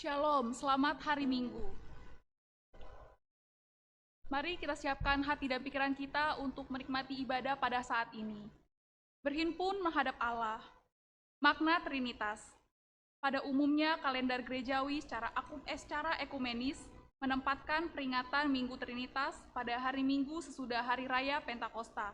Shalom, selamat hari Minggu. Mari kita siapkan hati dan pikiran kita untuk menikmati ibadah pada saat ini. Berhimpun menghadap Allah. Makna Trinitas. Pada umumnya kalender gerejawi secara ekumenis menempatkan peringatan Minggu Trinitas pada hari Minggu sesudah Hari Raya Pentakosta.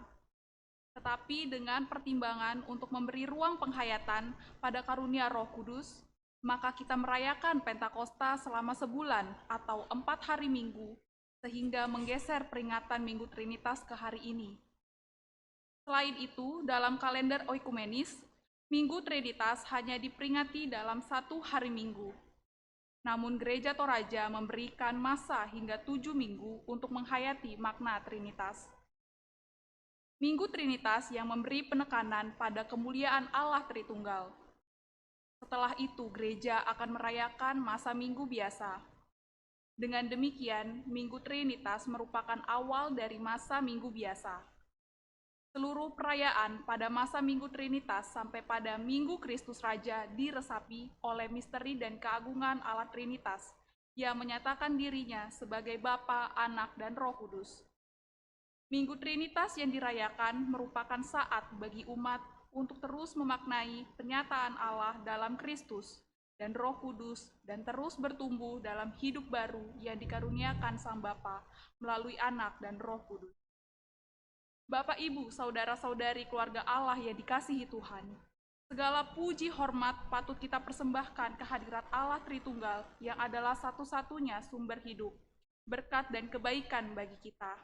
Tetapi dengan pertimbangan untuk memberi ruang penghayatan pada karunia Roh Kudus, maka kita merayakan Pentakosta selama sebulan atau 4 hari Minggu, sehingga menggeser peringatan Minggu Trinitas ke hari ini. Selain itu, dalam kalender oikumenis, Minggu Trinitas hanya diperingati dalam 1 hari Minggu. Namun Gereja Toraja memberikan masa hingga 7 minggu untuk menghayati makna Trinitas. Minggu Trinitas yang memberi penekanan pada kemuliaan Allah Tritunggal. Setelah itu, gereja akan merayakan masa Minggu biasa. Dengan demikian, Minggu Trinitas merupakan awal dari masa Minggu biasa. Seluruh perayaan pada masa Minggu Trinitas sampai pada Minggu Kristus Raja diresapi oleh misteri dan keagungan Allah Trinitas yang menyatakan dirinya sebagai Bapa, Anak, dan Roh Kudus. Minggu Trinitas yang dirayakan merupakan saat bagi umat untuk terus memaknai penyataan Allah dalam Kristus dan Roh Kudus dan terus bertumbuh dalam hidup baru yang dikaruniakan Sang Bapa melalui Anak dan Roh Kudus. Bapak, Ibu, saudara-saudari keluarga Allah yang dikasihi Tuhan, segala puji hormat patut kita persembahkan kehadirat Allah Tritunggal yang adalah satu-satunya sumber hidup, berkat dan kebaikan bagi kita.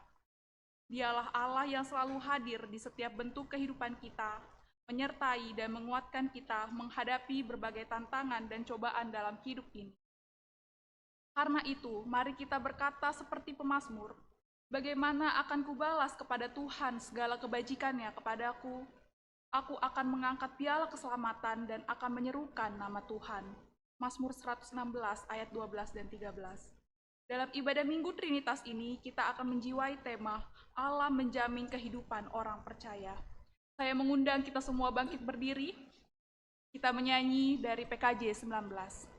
Dialah Allah yang selalu hadir di setiap bentuk kehidupan kita, menyertai dan menguatkan kita menghadapi berbagai tantangan dan cobaan dalam hidup ini. Karena itu, mari kita berkata seperti pemazmur, bagaimana akan kubalas kepada Tuhan segala kebajikannya kepadaku? Aku akan mengangkat piala keselamatan dan akan menyerukan nama Tuhan. Mazmur 116 ayat 12 dan 13. Dalam ibadah Minggu Trinitas ini, kita akan menjiwai tema Allah menjamin kehidupan orang percaya. Saya mengundang kita semua bangkit berdiri, kita menyanyi dari PKJ 19.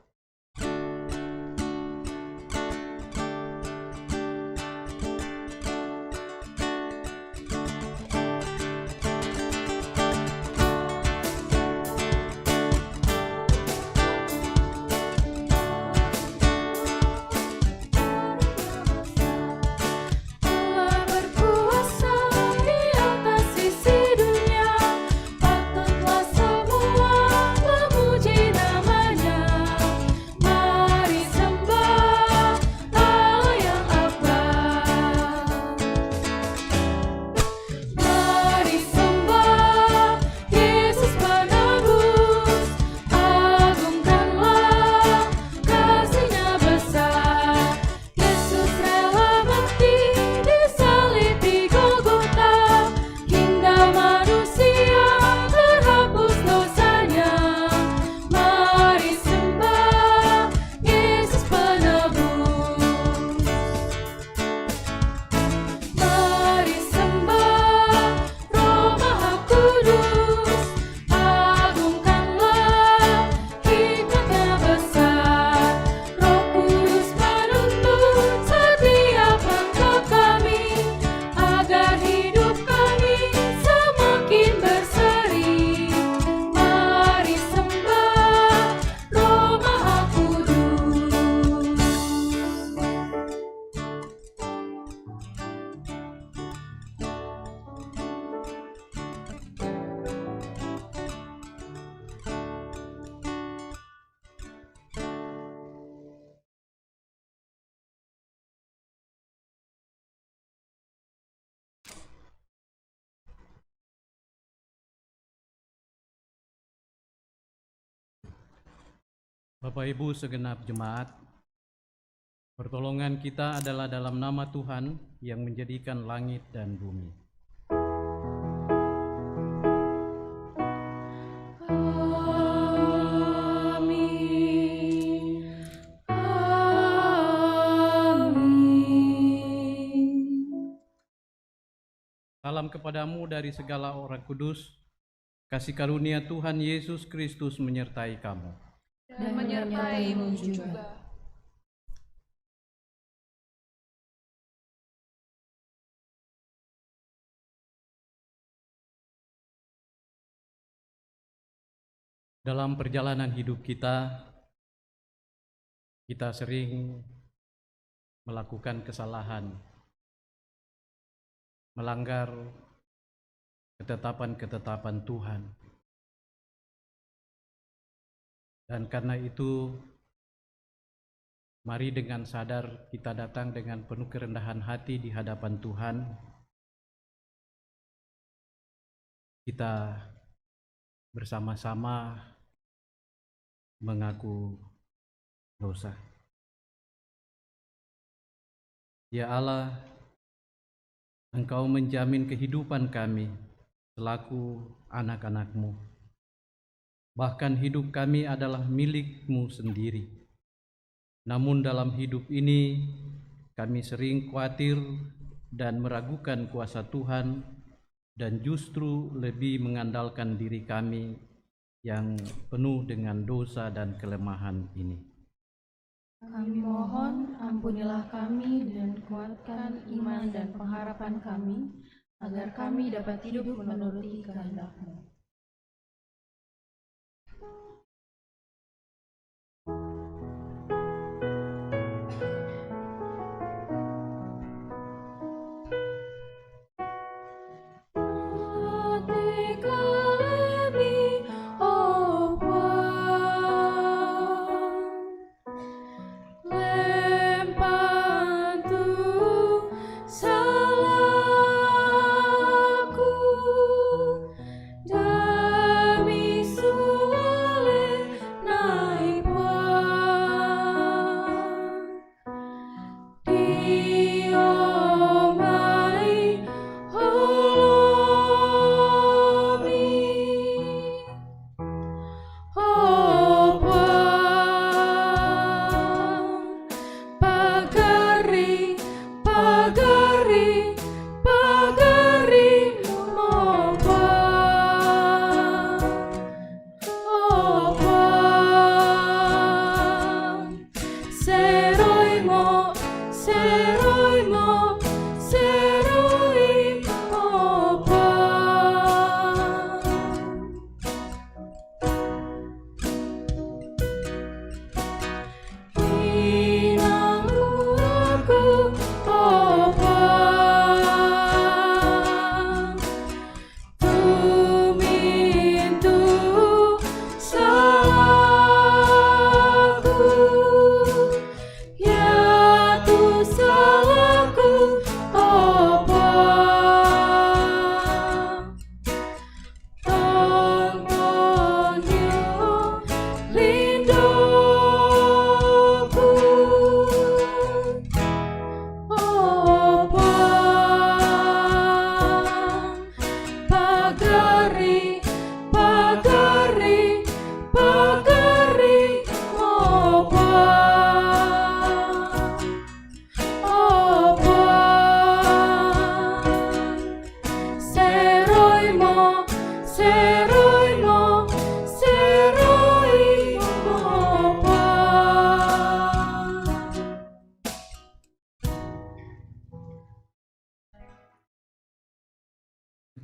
Bapak Ibu segenap jemaat, pertolongan kita adalah dalam nama Tuhan yang menjadikan langit dan bumi. Salam kepadamu dari segala orang kudus. Kasih karunia Tuhan Yesus Kristus menyertai kamu. Dan menyertaimu juga. Dalam perjalanan hidup kita sering melakukan kesalahan, melanggar ketetapan-ketetapan Tuhan. Dan karena itu, mari dengan sadar kita datang dengan penuh kerendahan hati di hadapan Tuhan. Kita bersama-sama mengaku dosa. Ya Allah, Engkau menjamin kehidupan kami selaku anak-anak-Mu. Bahkan hidup kami adalah milik-Mu sendiri. Namun dalam hidup ini kami sering khawatir dan meragukan kuasa Tuhan dan justru lebih mengandalkan diri kami yang penuh dengan dosa dan kelemahan ini. Kami mohon ampunilah kami dan kuatkan iman dan pengharapan kami, agar kami dapat hidup menuruti kehendak-Mu.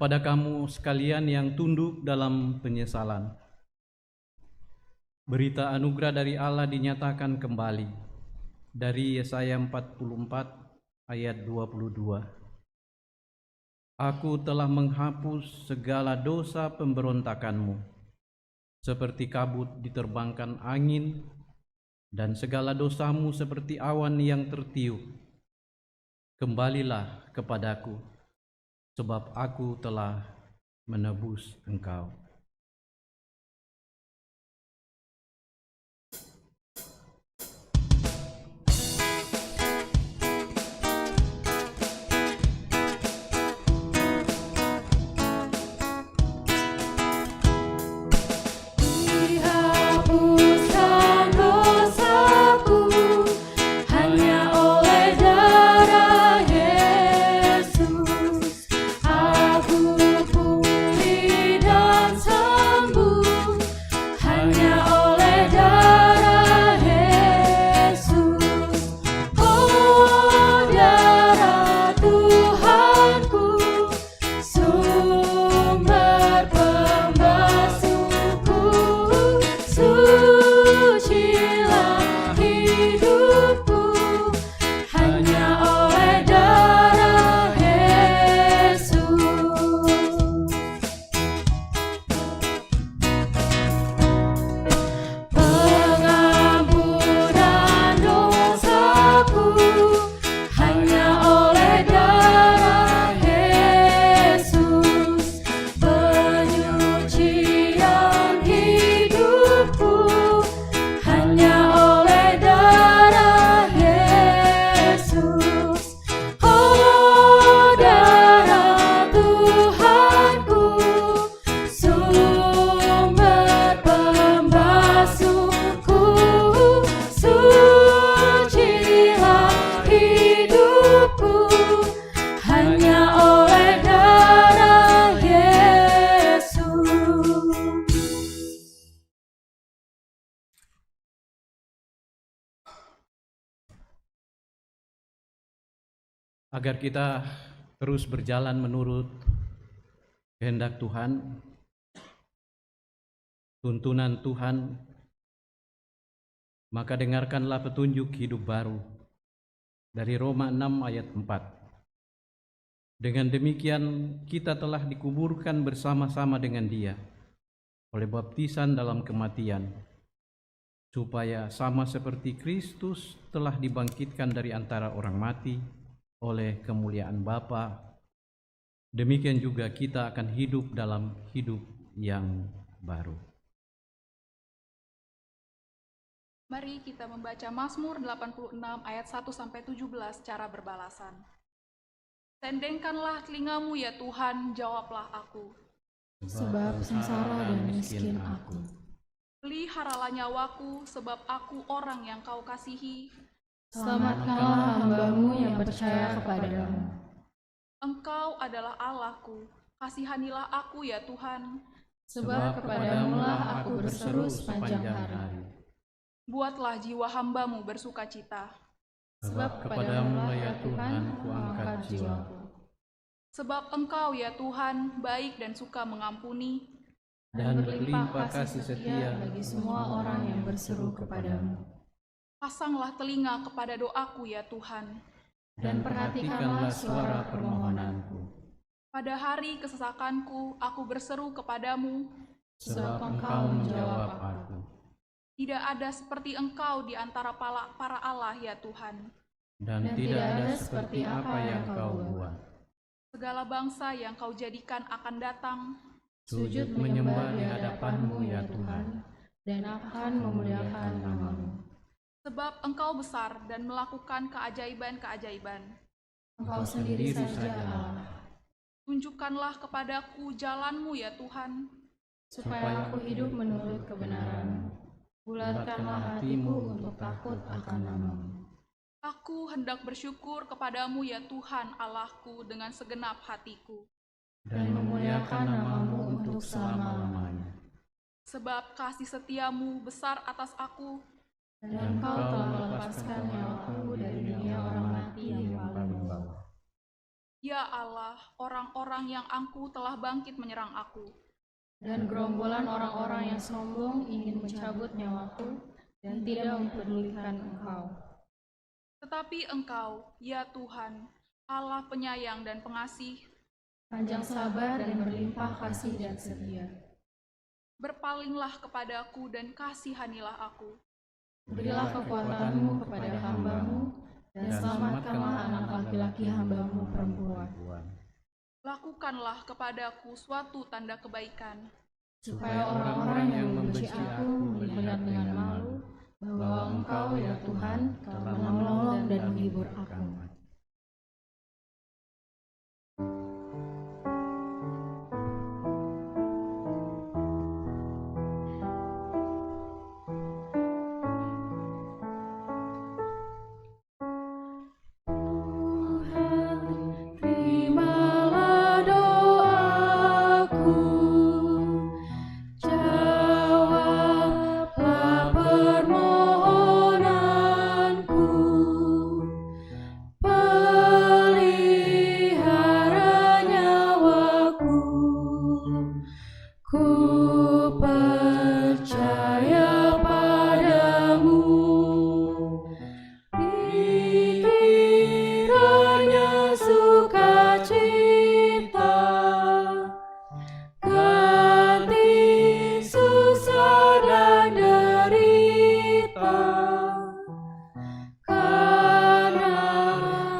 Kepada kamu sekalian yang tunduk dalam penyesalan, berita anugerah dari Allah dinyatakan kembali dari Yesaya 44 ayat 22. Aku telah menghapus segala dosa pemberontakanmu, seperti kabut diterbangkan angin, dan segala dosamu seperti awan yang tertiup. Kembalilah kepadaku, sebab aku telah menebus engkau. Hanya oleh darah Yesus. agar kita terus berjalan menurut kehendak Tuhan, tuntunan Tuhan, maka dengarkanlah petunjuk hidup baru dari Roma 6 ayat 4. Dengan demikian kita telah dikuburkan bersama-sama dengan Dia oleh baptisan dalam kematian, supaya sama seperti Kristus telah dibangkitkan dari antara orang mati oleh kemuliaan Bapa, demikian juga kita akan hidup dalam hidup yang baru. Mari kita membaca Mazmur 86 ayat 1-17 secara berbalasan. Tendengkanlah telingamu ya Tuhan, jawablah aku. Sebab sengsara dan miskin aku. Peliharalah nyawaku, sebab aku orang yang kau kasihi. Selamatkanlah hamba-Mu yang percaya kepadamu. Engkau adalah Allahku, kasihanilah aku ya Tuhan. Sebab kepadamu-lah aku berseru sepanjang hari. Buatlah jiwa hamba-Mu bersukacita. Sebab kepadamu ya Tuhan ku angkat jiwaku. Sebab Engkau ya Tuhan baik dan suka mengampuni, Dan berlimpah kasih setia bagi semua orang yang berseru kepadamu. pasanglah telinga kepada doaku ya Tuhan. Dan perhatikanlah suara permohonanku. Pada hari kesesakanku, aku berseru kepadamu. sebab Engkau menjawab aku. Tidak ada seperti Engkau di antara para Allah ya Tuhan. Dan tidak ada seperti apa yang Kau buat. Segala bangsa yang Kau jadikan akan datang, Sujud menyembah di hadapan-Mu ya Tuhan, dan akan memuliakan nama-Mu. sebab Engkau besar dan melakukan keajaiban-keajaiban. Engkau sendiri saja Allah, Tunjukkanlah kepadaku jalan-Mu ya Tuhan. supaya aku hidup menurut kebenaran-Mu. Bulatkanlah hatiku untuk takut akan nama-Mu. Aku hendak bersyukur kepadamu ya Tuhan Allahku dengan segenap hatiku. Dan memuliakan nama-Mu untuk selama-lamanya. Sebab kasih setiamu besar atas aku, Dan Engkau telah melepaskan nyawaku dari dunia orang mati yang paling bawah. ya Allah, orang-orang yang angkuh telah bangkit menyerang aku. Dan gerombolan orang-orang yang sombong ingin mencabut nyawaku dan tidak mempedulikan Engkau. Tetapi Engkau, ya Tuhan, Allah penyayang dan pengasih, Panjang sabar dan berlimpah kasih dan setia. berpalinglah kepadaku dan kasihanilah aku. Berilah kekuatan-Mu kepada hamba-Mu, dan selamatkanlah anak laki-laki hamba-Mu perempuan. Lakukanlah kepadaku suatu tanda kebaikan, Supaya orang-orang yang membenci aku melihat dengan malu bahwa Engkau ya Tuhan telah menolong dan menghibur aku. Terimalah doaku, jawablah permohonanku, pelihara nyawaku, ku percaya padamu. Pikirannya sukacita, ganti susah dan derita, karena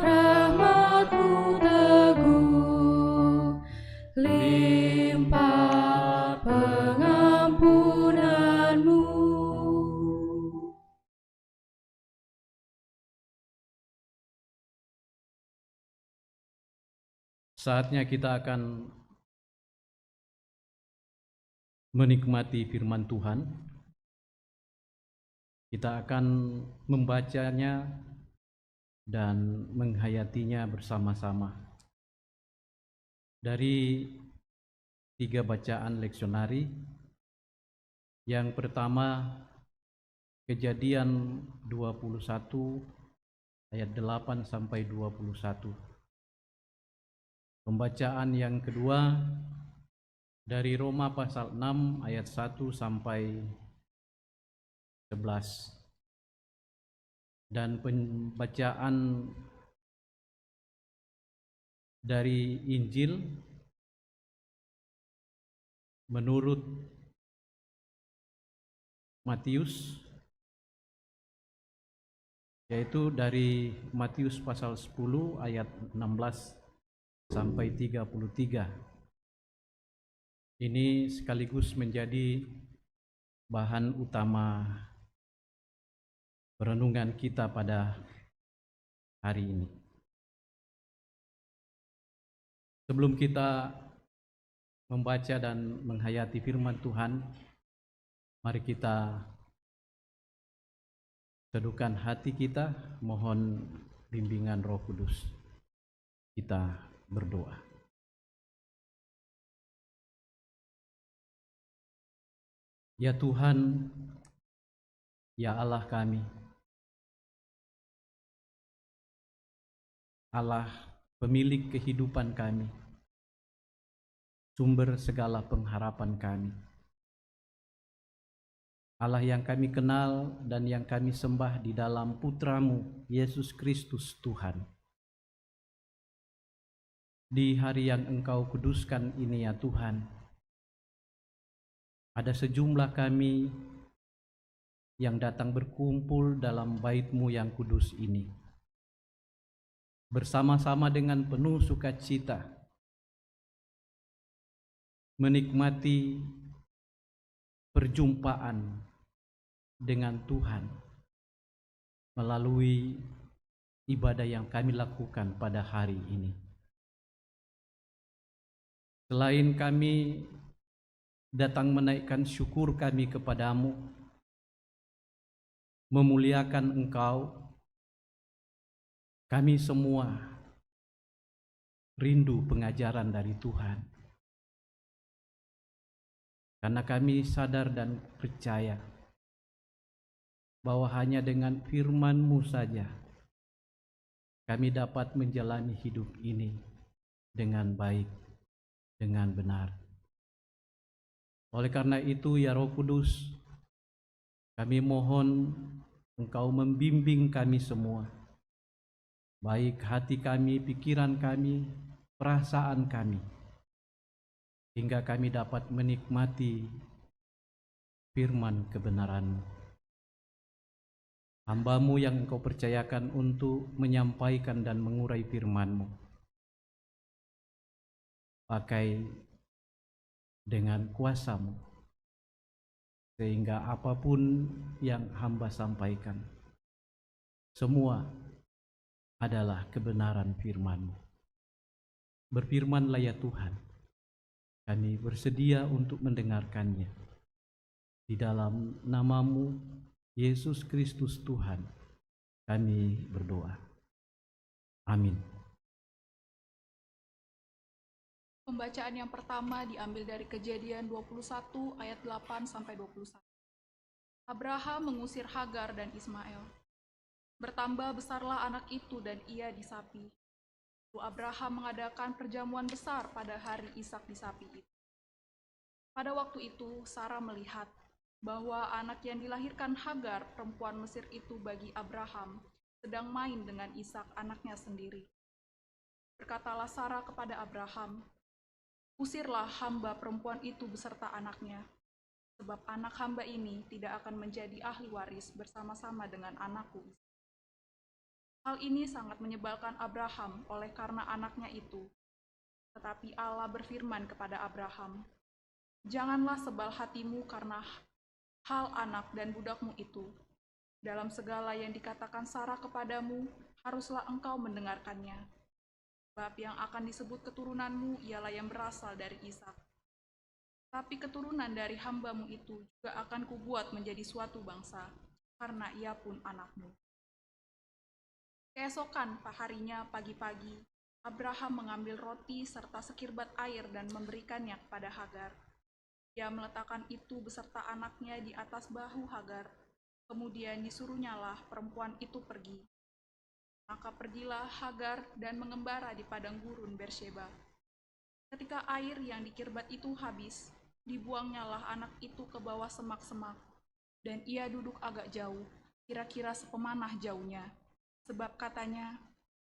rahmat-Mu teguh, limpah pengampunan-Mu. Saatnya kita akan menikmati firman Tuhan. Kita akan membacanya dan menghayatinya bersama-sama. Dari 3 bacaan leksionari. Yang pertama, Kejadian 21 ayat 8 sampai 21. Pembacaan yang kedua dari Roma pasal 6 ayat 1 sampai 11. Dan pembacaan dari Injil menurut Matius, yaitu dari Matius pasal 10 ayat 16 sampai 33. Ini sekaligus menjadi bahan utama perenungan kita pada hari ini. Sebelum kita membaca dan menghayati firman Tuhan, mari kita teduhkan hati kita, mohon bimbingan Roh Kudus. Kita berdoa. Ya Tuhan, ya Allah kami, Allah pemilik kehidupan kami, sumber segala pengharapan kami, Allah yang kami kenal dan yang kami sembah di dalam Putra-Mu, Yesus Kristus Tuhan. Di hari yang Engkau kuduskan ini ya Tuhan, ada sejumlah kami yang datang berkumpul dalam bait-Mu yang kudus ini, bersama-sama dengan penuh sukacita, menikmati perjumpaan dengan Tuhan melalui ibadah yang kami lakukan pada hari ini. Selain kami datang menaikkan syukur kami kepadamu, memuliakan Engkau, kami semua rindu pengajaran dari Tuhan. Karena kami sadar dan percaya bahwa hanya dengan firman-Mu saja kami dapat menjalani hidup ini dengan baik, dengan benar. Oleh karena itu, ya Roh Kudus, kami mohon Engkau membimbing kami semua, baik hati kami, pikiran kami, perasaan kami, hingga kami dapat menikmati firman kebenaran-Mu. Hamba-Mu yang Engkau percayakan untuk menyampaikan dan mengurai firman-Mu, pakai dengan kuasa-Mu, sehingga apapun yang hamba sampaikan, semua adalah kebenaran firman-Mu. Berfirmanlah ya Tuhan, kami bersedia untuk mendengarkannya. Di dalam nama-Mu, Yesus Kristus Tuhan, kami berdoa. Amin. Pembacaan yang pertama diambil dari Kejadian 21 ayat 8 sampai 21. Abraham mengusir Hagar dan Ismail. Bertambah besarlah anak itu dan ia disapi. Lalu Abraham mengadakan perjamuan besar pada hari Ishak disapi itu. Pada waktu itu Sarah melihat bahwa anak yang dilahirkan Hagar, perempuan Mesir itu bagi Abraham, sedang main dengan Ishak anaknya sendiri. Berkatalah Sarah kepada Abraham, "Usirlah hamba perempuan itu beserta anaknya, sebab anak hamba ini tidak akan menjadi ahli waris bersama-sama dengan anakku." Hal ini sangat menyebalkan Abraham oleh karena anaknya itu. Tetapi Allah berfirman kepada Abraham, "Janganlah sebal hatimu karena hal anak dan budakmu itu. Dalam segala yang dikatakan Sarah kepadamu, haruslah engkau mendengarkannya. Sebab yang akan disebut keturunanmu ialah yang berasal dari Ishak. Tapi keturunan dari hambamu itu juga akan kubuat menjadi suatu bangsa, karena ia pun anakmu." Keesokan harinya pagi-pagi, Abraham mengambil roti serta sekirbat air dan memberikannya kepada Hagar. Dia meletakkan itu beserta anaknya di atas bahu Hagar. Kemudian disuruhnyalah perempuan itu pergi. Maka pergilah Hagar dan mengembara di padang gurun Beersheba. Ketika air yang dikirbat itu habis, dibuangnyalah anak itu ke bawah semak-semak, dan ia duduk agak jauh, kira-kira sepemanah jauhnya. Sebab katanya,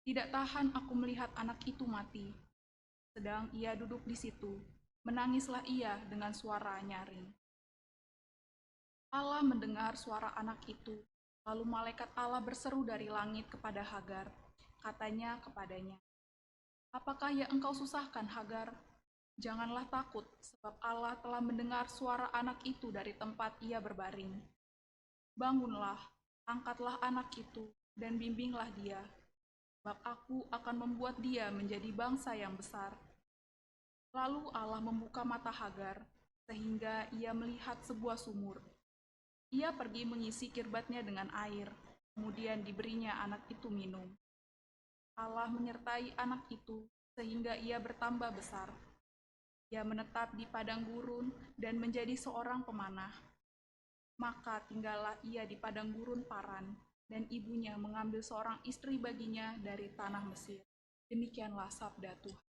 tidak tahan aku melihat anak itu mati. Sedang ia duduk di situ, menangislah ia dengan suara nyaring. Allah mendengar suara anak itu, lalu malaikat Allah berseru dari langit kepada Hagar. Katanya kepadanya, apakah yang engkau susahkan, Hagar? Janganlah takut, sebab Allah telah mendengar suara anak itu dari tempat ia berbaring. Bangunlah, angkatlah anak itu, dan bimbinglah dia, sebab aku akan membuat dia menjadi bangsa yang besar. Lalu Allah membuka mata Hagar, sehingga ia melihat sebuah sumur. Ia pergi mengisi kirbatnya dengan air, kemudian diberinya anak itu minum. Allah menyertai anak itu, sehingga ia bertambah besar. Ia menetap di padang gurun dan menjadi seorang pemanah. Maka tinggallah ia di padang gurun Paran, dan ibunya mengambil seorang istri baginya dari tanah Mesir. Demikianlah sabda Tuhan.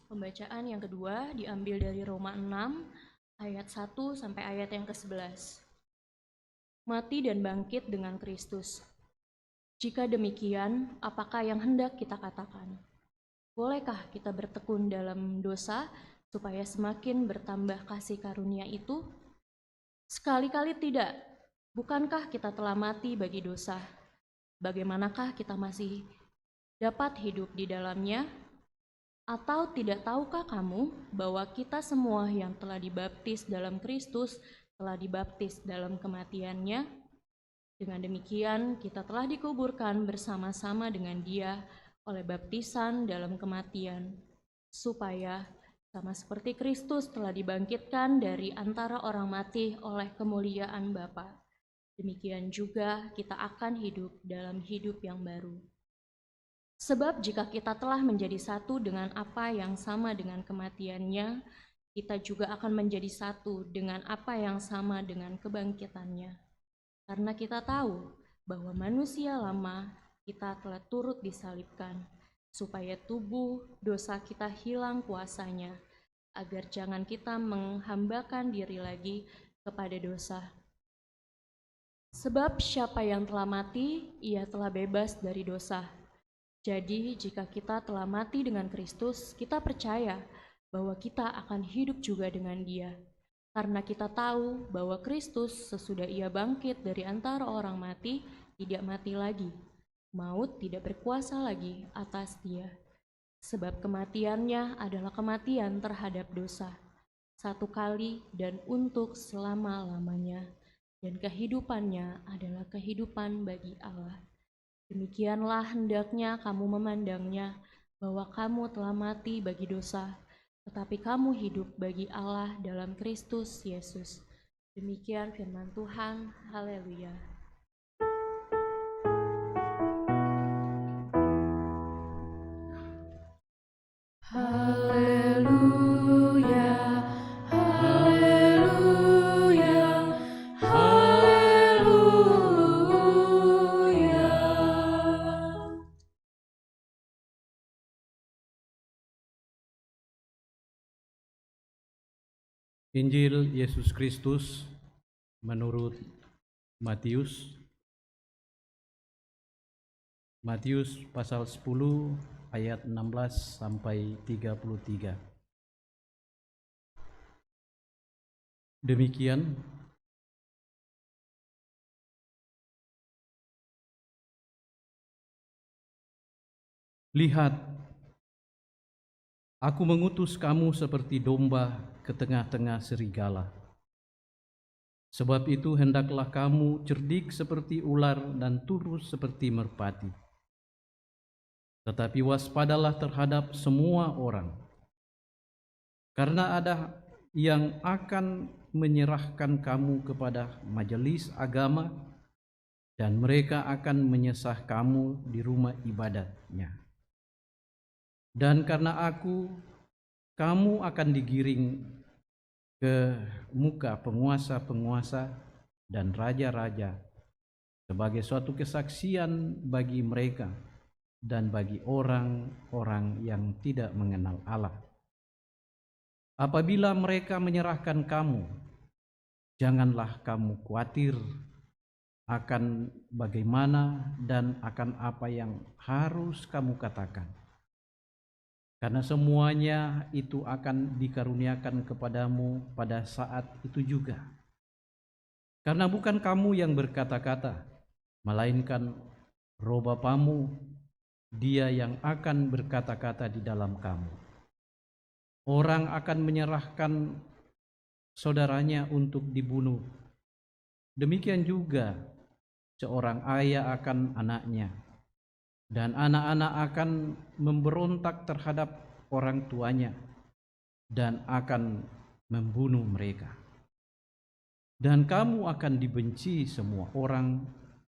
Pembacaan yang kedua diambil dari Roma 6 ayat 1 sampai ayat yang ke-11. Mati dan bangkit dengan Kristus. Jika demikian, apakah yang hendak kita katakan? Bolehkah kita bertekun dalam dosa supaya semakin bertambah kasih karunia itu? Sekali-kali tidak. Bukankah kita telah mati bagi dosa? Bagaimanakah kita masih dapat hidup di dalamnya? Atau tidak tahukah kamu bahwa kita semua yang telah dibaptis dalam Kristus telah dibaptis dalam kematiannya? Dengan demikian, kita telah dikuburkan bersama-sama dengan Dia oleh baptisan dalam kematian, supaya sama seperti Kristus telah dibangkitkan dari antara orang mati oleh kemuliaan Bapa, demikian juga kita akan hidup dalam hidup yang baru. Sebab jika kita telah menjadi satu dengan apa yang sama dengan kematiannya, kita juga akan menjadi satu dengan apa yang sama dengan kebangkitannya. Karena kita tahu bahwa manusia lama kita telah turut disalibkan, supaya tubuh dosa kita hilang kuasanya, agar jangan kita menghambakan diri lagi kepada dosa. Sebab siapa yang telah mati, ia telah bebas dari dosa. Jadi, jika kita telah mati dengan Kristus, kita percaya bahwa kita akan hidup juga dengan Dia. Karena kita tahu bahwa Kristus sesudah Ia bangkit dari antara orang mati, tidak mati lagi. Maut tidak berkuasa lagi atas Dia. Sebab kematiannya adalah kematian terhadap dosa, satu kali dan untuk selama-lamanya. Dan kehidupannya adalah kehidupan bagi Allah. Demikianlah hendaknya kamu memandangnya, bahwa kamu telah mati bagi dosa, tetapi kamu hidup bagi Allah dalam Kristus Yesus. Demikian firman Tuhan. Haleluya. Haleluya, haleluya, haleluya. Injil Yesus Kristus menurut Matius. Matius pasal 10 ayat 16 sampai 33. Demikian lihat, aku mengutus kamu seperti domba ke tengah-tengah serigala. Sebab itu hendaklah kamu cerdik seperti ular dan turus seperti merpati. Tetapi waspadalah terhadap semua orang, karena ada yang akan menyerahkan kamu kepada majelis agama, dan mereka akan menyesah kamu di rumah ibadatnya. Dan karena aku, kamu akan digiring ke muka penguasa-penguasa dan raja-raja sebagai suatu kesaksian bagi mereka dan bagi orang-orang yang tidak mengenal Allah. Apabila mereka menyerahkan kamu, janganlah kamu khawatir akan bagaimana dan akan apa yang harus kamu katakan. Karena semuanya itu akan dikaruniakan kepadamu pada saat itu juga. Karena bukan kamu yang berkata-kata, melainkan Roh Bapamu, Dia yang akan berkata-kata di dalam kamu. Orang akan menyerahkan saudaranya untuk dibunuh. Demikian juga seorang ayah akan anaknya, dan anak-anak akan memberontak terhadap orang tuanya dan akan membunuh mereka. Dan kamu akan dibenci semua orang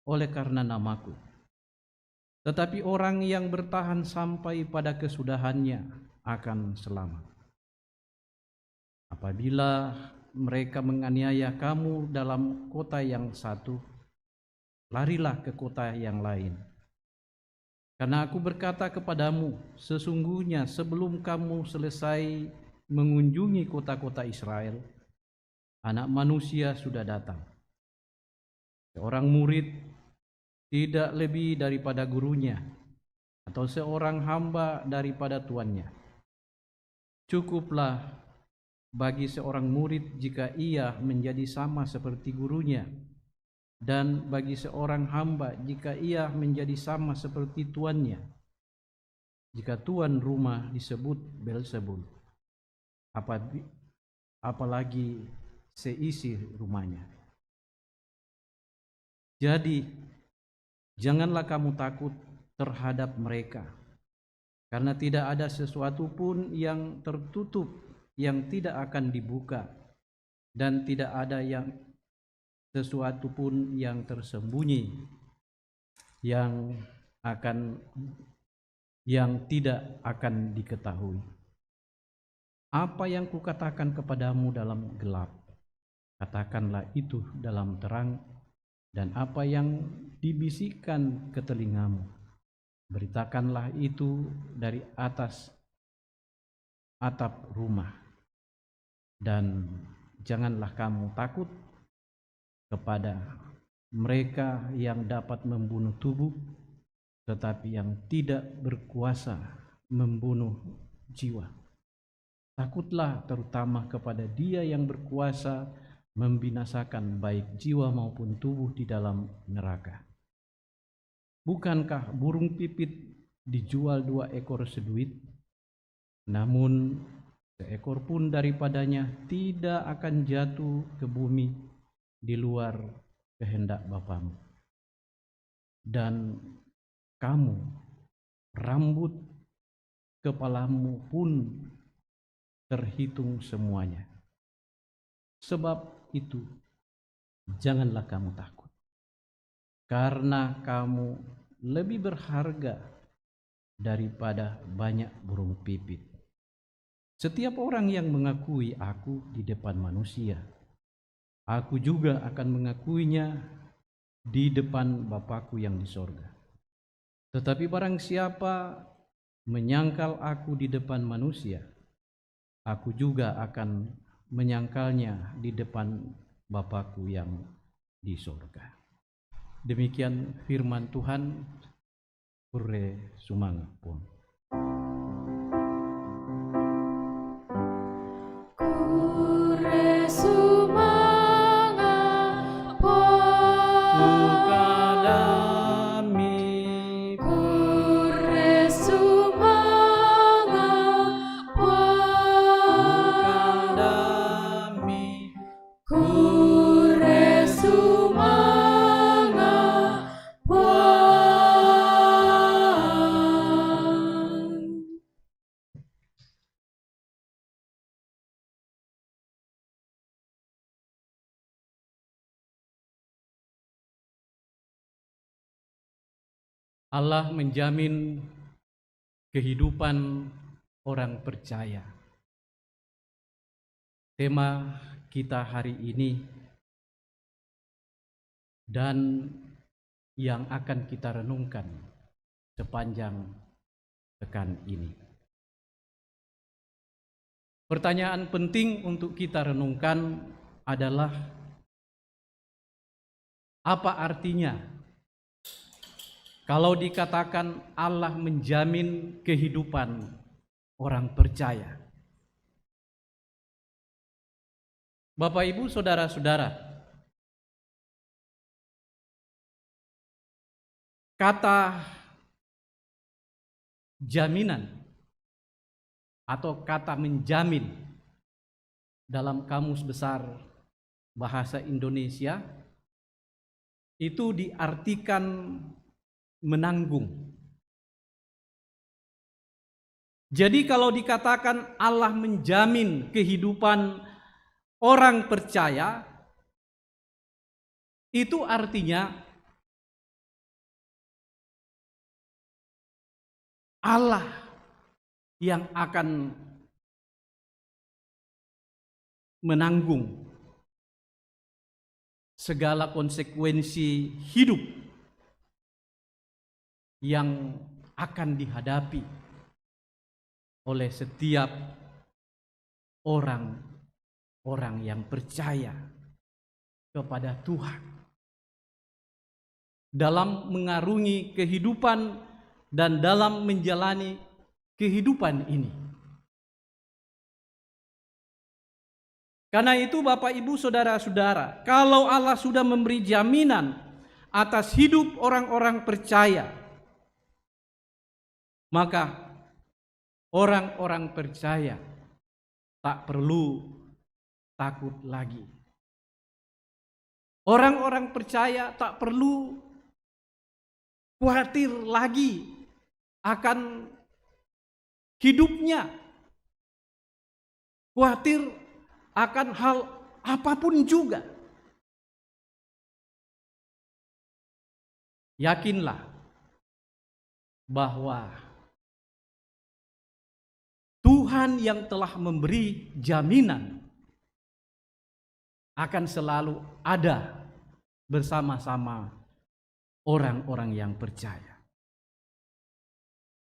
oleh karena namaku. Tetapi orang yang bertahan sampai pada kesudahannya akan selamat. Apabila mereka menganiaya kamu dalam kota yang satu, larilah ke kota yang lain. Karena aku berkata kepadamu, sesungguhnya sebelum kamu selesai mengunjungi kota-kota Israel, Anak Manusia sudah datang. Seorang murid tidak lebih daripada gurunya, atau seorang hamba daripada tuannya. Cukuplah bagi seorang murid jika ia menjadi sama seperti gurunya, dan bagi seorang hamba jika ia menjadi sama seperti tuannya. Jika tuan rumah disebut Beelzebul, apalagi seisi rumahnya. Jadi janganlah kamu takut terhadap mereka, karena tidak ada sesuatu pun yang tertutup yang tidak akan dibuka, dan tidak ada sesuatu pun yang tersembunyi yang tidak akan diketahui. Apa yang kukatakan kepadamu dalam gelap, katakanlah itu dalam terang, dan apa yang dibisikkan ke telingamu, beritakanlah itu dari atas atap rumah. Dan janganlah kamu takut kepada mereka yang dapat membunuh tubuh, tetapi yang tidak berkuasa membunuh jiwa. Takutlah terutama kepada Dia yang berkuasa membinasakan baik jiwa maupun tubuh di dalam neraka. Bukankah burung pipit dijual 2 ekor seduit? Namun seekor pun daripadanya tidak akan jatuh ke bumi di luar kehendak Bapamu. Dan kamu, rambut kepalamu pun terhitung semuanya. Sebab itu, janganlah kamu takut, karena kamu lebih berharga daripada banyak burung pipit. Setiap orang yang mengakui aku di depan manusia, aku juga akan mengakuinya di depan Bapa-Ku yang di sorga. Tetapi barang siapa menyangkal aku di depan manusia, aku juga akan menyangkalnya di depan Bapa-Ku yang di sorga. Demikian firman Tuhan. Purre sumanga pun. Allah menjamin kehidupan orang percaya. Tema kita hari ini dan yang akan kita renungkan sepanjang pekan ini. Pertanyaan penting untuk kita renungkan adalah, apa artinya kalau dikatakan Allah menjamin kehidupan orang percaya? Bapak, Ibu, saudara-saudara, kata jaminan atau kata menjamin dalam Kamus Besar Bahasa Indonesia itu diartikan menanggung. Jadi kalau dikatakan Allah menjamin kehidupan orang percaya, itu artinya Allah yang akan menanggung segala konsekuensi hidup yang akan dihadapi oleh setiap orang yang percaya kepada Tuhan dalam mengarungi kehidupan dan dalam menjalani kehidupan ini. Karena itu Bapak, Ibu, saudara-saudara, kalau Allah sudah memberi jaminan atas hidup orang-orang percaya, maka orang-orang percaya tak perlu takut lagi. Orang-orang percaya tak perlu khawatir lagi akan hidupnya, khawatir akan hal apapun juga. Yakinlah bahwa Tuhan yang telah memberi jaminan akan selalu ada bersama-sama orang-orang yang percaya.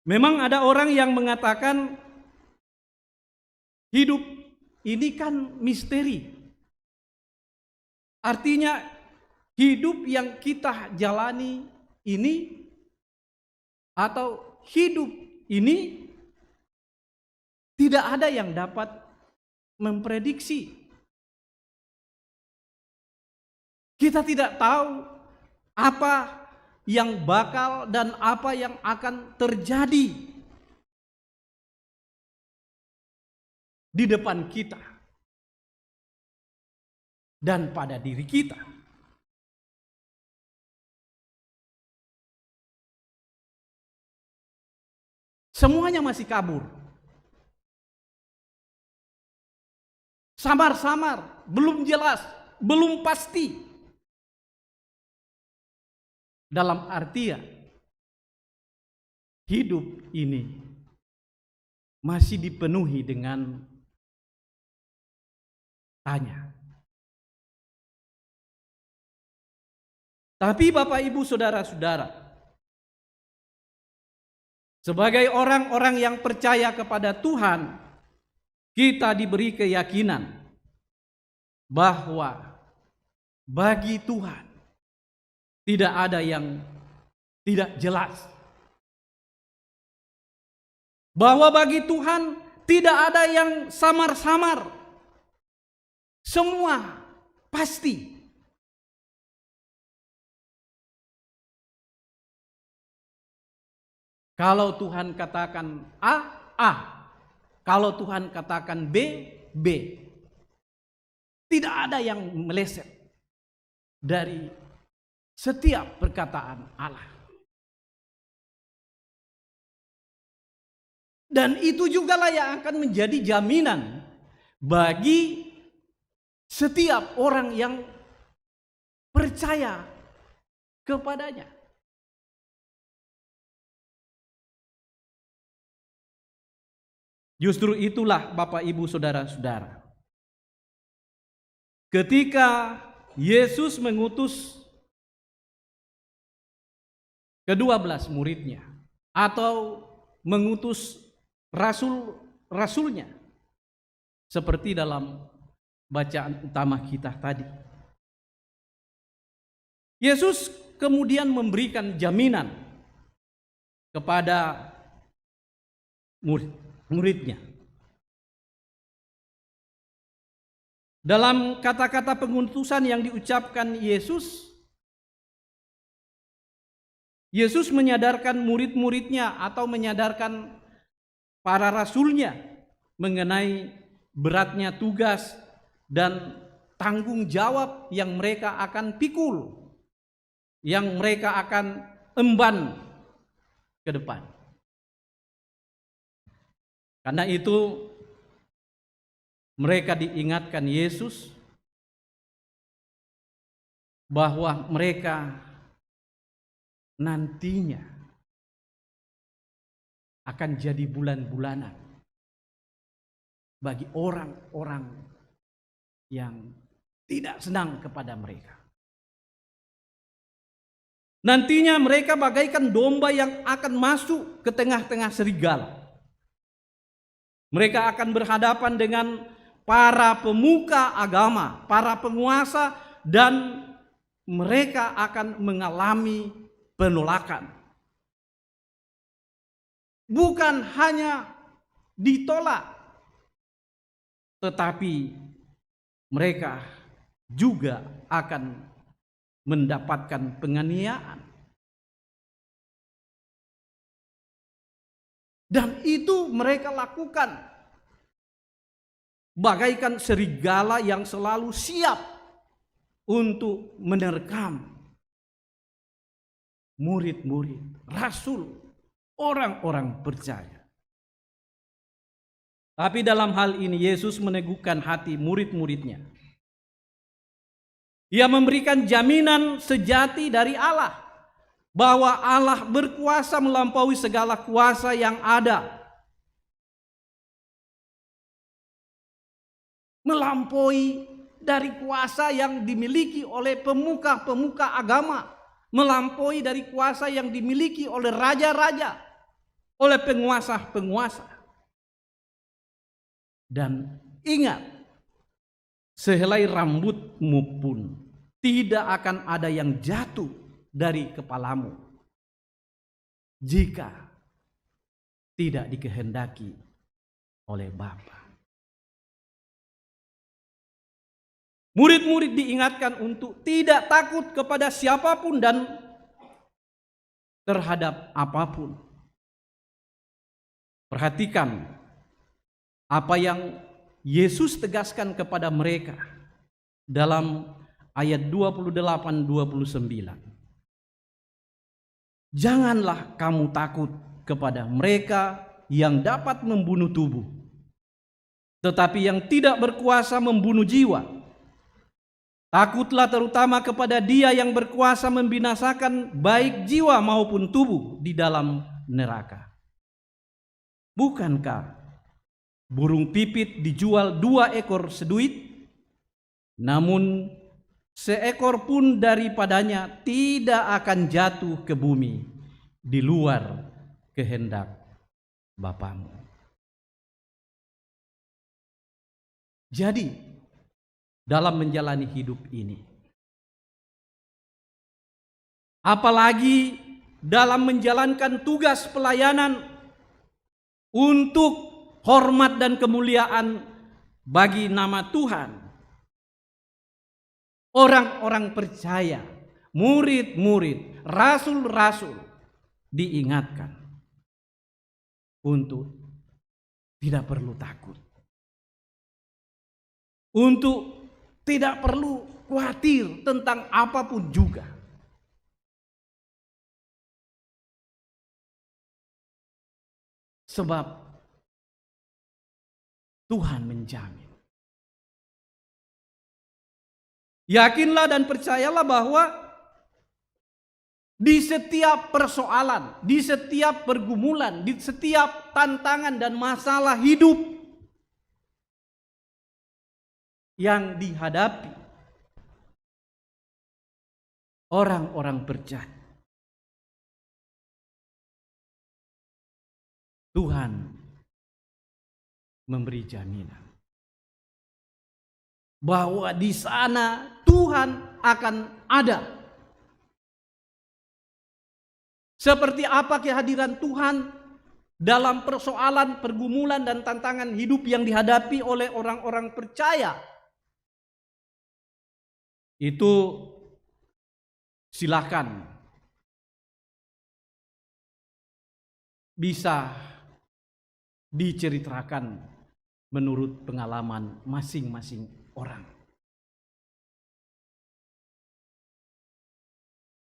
Memang ada orang yang mengatakan hidup ini kan misteri. Artinya hidup yang kita jalani ini atau hidup ini tidak ada yang dapat memprediksi. Kita tidak tahu apa yang bakal dan apa yang akan terjadi di depan kita dan pada diri kita. Semuanya masih kabur. Samar-samar, belum jelas, belum pasti. Dalam artian hidup ini masih dipenuhi dengan tanya. Tapi Bapak, Ibu, saudara-saudara, sebagai orang-orang yang percaya kepada Tuhan, kita diberi keyakinan bahwa bagi Tuhan tidak ada yang tidak jelas. Bahwa bagi Tuhan tidak ada yang samar-samar. Semua pasti. Kalau Tuhan katakan A, A. Kalau Tuhan katakan B, B. Tidak ada yang meleset dari setiap perkataan Allah. Dan itu jugalah yang akan menjadi jaminan bagi setiap orang yang percaya kepadanya. Justru itulah Bapak, Ibu, saudara-saudara, ketika Yesus mengutus ke-12 muridnya, atau mengutus rasul-rasulnya seperti dalam bacaan utama kita tadi. Yesus kemudian memberikan jaminan kepada murid-muridnya. Dalam kata-kata pengutusan yang diucapkan Yesus menyadarkan murid-muridnya atau menyadarkan para rasulnya mengenai beratnya tugas dan tanggung jawab yang mereka akan pikul, yang mereka akan emban ke depan. Karena itu mereka diingatkan Yesus bahwa mereka nantinya akan jadi bulan-bulanan bagi orang-orang yang tidak senang kepada mereka. Nantinya mereka bagaikan domba yang akan masuk ke tengah-tengah serigala. Mereka akan berhadapan dengan para pemuka agama, para penguasa, dan mereka akan mengalami penolakan. Bukan hanya ditolak, tetapi mereka juga akan mendapatkan penganiayaan. Dan itu mereka lakukan bagaikan serigala yang selalu siap untuk menerkam murid-murid, rasul, orang-orang percaya. Tapi dalam hal ini Yesus meneguhkan hati murid-muridnya. Ia memberikan jaminan sejati dari Allah bahwa Allah berkuasa melampaui segala kuasa yang ada. Melampaui dari kuasa yang dimiliki oleh pemuka-pemuka agama. Melampaui dari kuasa yang dimiliki oleh raja-raja, oleh penguasa-penguasa. Dan ingat, sehelai rambutmu pun tidak akan ada yang jatuh dari kepalamu jika tidak dikehendaki oleh Bapa. Murid-murid diingatkan untuk tidak takut kepada siapapun dan terhadap apapun. Perhatikan apa yang Yesus tegaskan kepada mereka dalam ayat 28-29. Janganlah kamu takut kepada mereka yang dapat membunuh tubuh, tetapi yang tidak berkuasa membunuh jiwa. Takutlah terutama kepada Dia yang berkuasa membinasakan baik jiwa maupun tubuh di dalam neraka. Bukankah burung pipit dijual 2 ekor seduit? Namun seekor pun daripadanya tidak akan jatuh ke bumi di luar kehendak Bapamu. Jadi dalam menjalani hidup ini, apalagi dalam menjalankan tugas pelayanan untuk hormat dan kemuliaan bagi nama Tuhan, orang-orang percaya, murid-murid, rasul-rasul diingatkan untuk tidak perlu takut, untuk tidak perlu khawatir tentang apapun juga. Sebab Tuhan menjamin. Yakinlah dan percayalah bahwa di setiap persoalan, di setiap pergumulan, di setiap tantangan dan masalah hidup yang dihadapi orang-orang percaya, Tuhan memberi jaminan bahwa di sana Tuhan akan ada. Seperti apa kehadiran Tuhan dalam persoalan, pergumulan, dan tantangan hidup yang dihadapi oleh orang-orang percaya. Itu silakan bisa diceritakan menurut pengalaman masing-masing orang.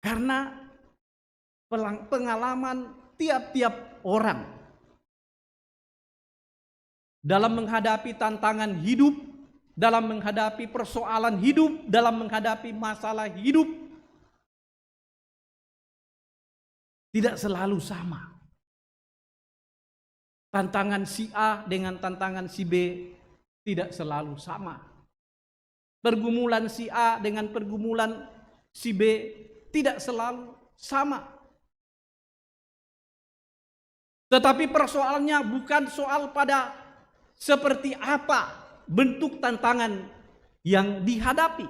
Karena pengalaman tiap-tiap orang dalam menghadapi tantangan hidup, dalam menghadapi persoalan hidup, dalam menghadapi masalah hidup, tidak selalu sama. Tantangan si A dengan tantangan si B tidak selalu sama. Pergumulan si A dengan pergumulan si B tidak selalu sama. Tetapi persoalannya bukan soal pada seperti apa bentuk tantangan yang dihadapi,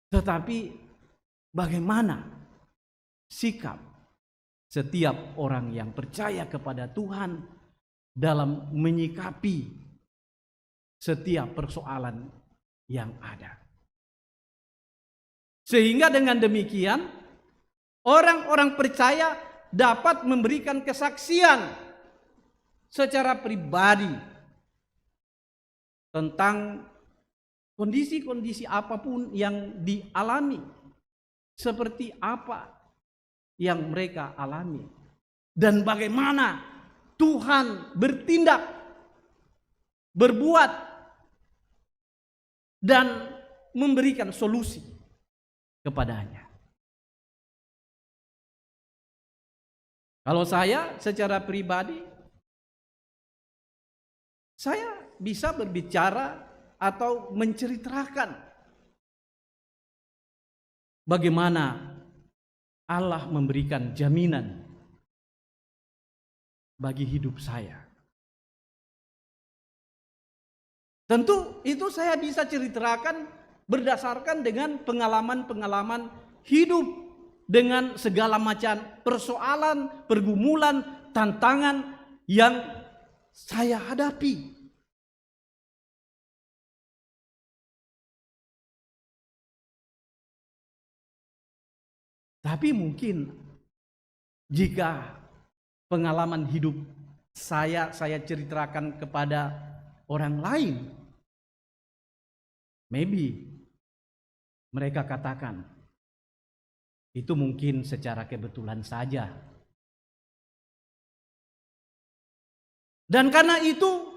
tetapi bagaimana sikap setiap orang yang percaya kepada Tuhan dalam menyikapi setiap persoalan yang ada. Sehingga dengan demikian orang-orang percaya dapat memberikan kesaksian secara pribadi tentang kondisi-kondisi apapun yang dialami, seperti apa yang mereka alami, dan bagaimana Tuhan bertindak, berbuat, dan memberikan solusi kepadanya. Kalau saya secara pribadi, saya bisa berbicara atau menceritakan bagaimana Allah memberikan jaminan bagi hidup saya. Tentu itu saya bisa ceritakan berdasarkan dengan pengalaman-pengalaman hidup dengan segala macam persoalan, pergumulan, tantangan yang saya hadapi. Tapi mungkin jika pengalaman hidup saya ceritakan kepada orang lain, maybe mereka katakan itu mungkin secara kebetulan saja. Dan karena itu,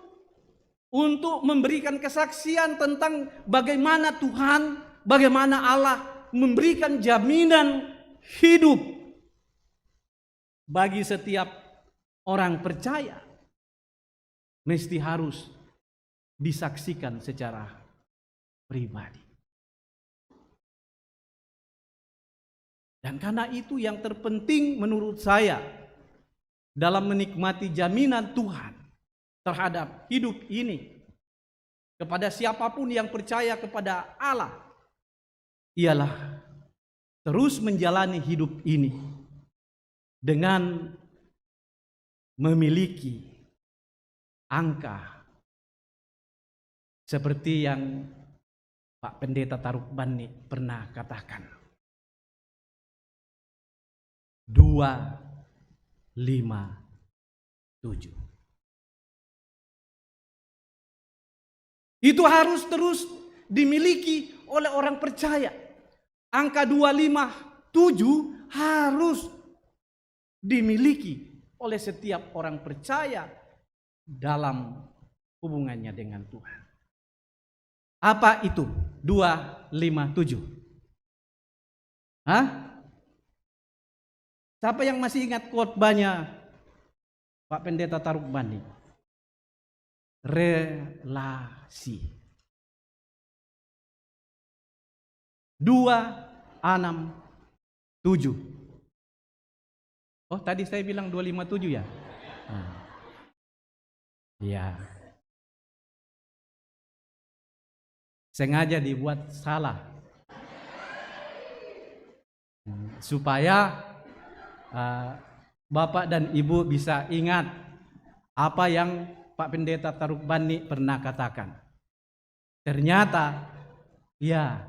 untuk memberikan kesaksian tentang bagaimana Tuhan, bagaimana Allah memberikan jaminan hidup bagi setiap orang percaya, mesti harus disaksikan secara pribadi. Dan karena itu yang terpenting menurut saya dalam menikmati jaminan Tuhan terhadap hidup ini kepada siapapun yang percaya kepada Allah ialah terus menjalani hidup ini dengan memiliki angka seperti yang Pak Pendeta Taruk Bani pernah katakan, 257. Itu harus terus dimiliki oleh orang percaya. Angka 257 harus dimiliki oleh setiap orang percaya dalam hubungannya dengan Tuhan. Apa itu 257? Hah? Siapa yang masih ingat khotbahnya Pak Pendeta Taruk Bani? Relasi. 267. Oh, tadi saya bilang 257 ya? Nah, ya, sengaja dibuat salah supaya Bapak dan Ibu bisa ingat apa yang Pak Pendeta Taruk Bani pernah katakan. Ternyata ya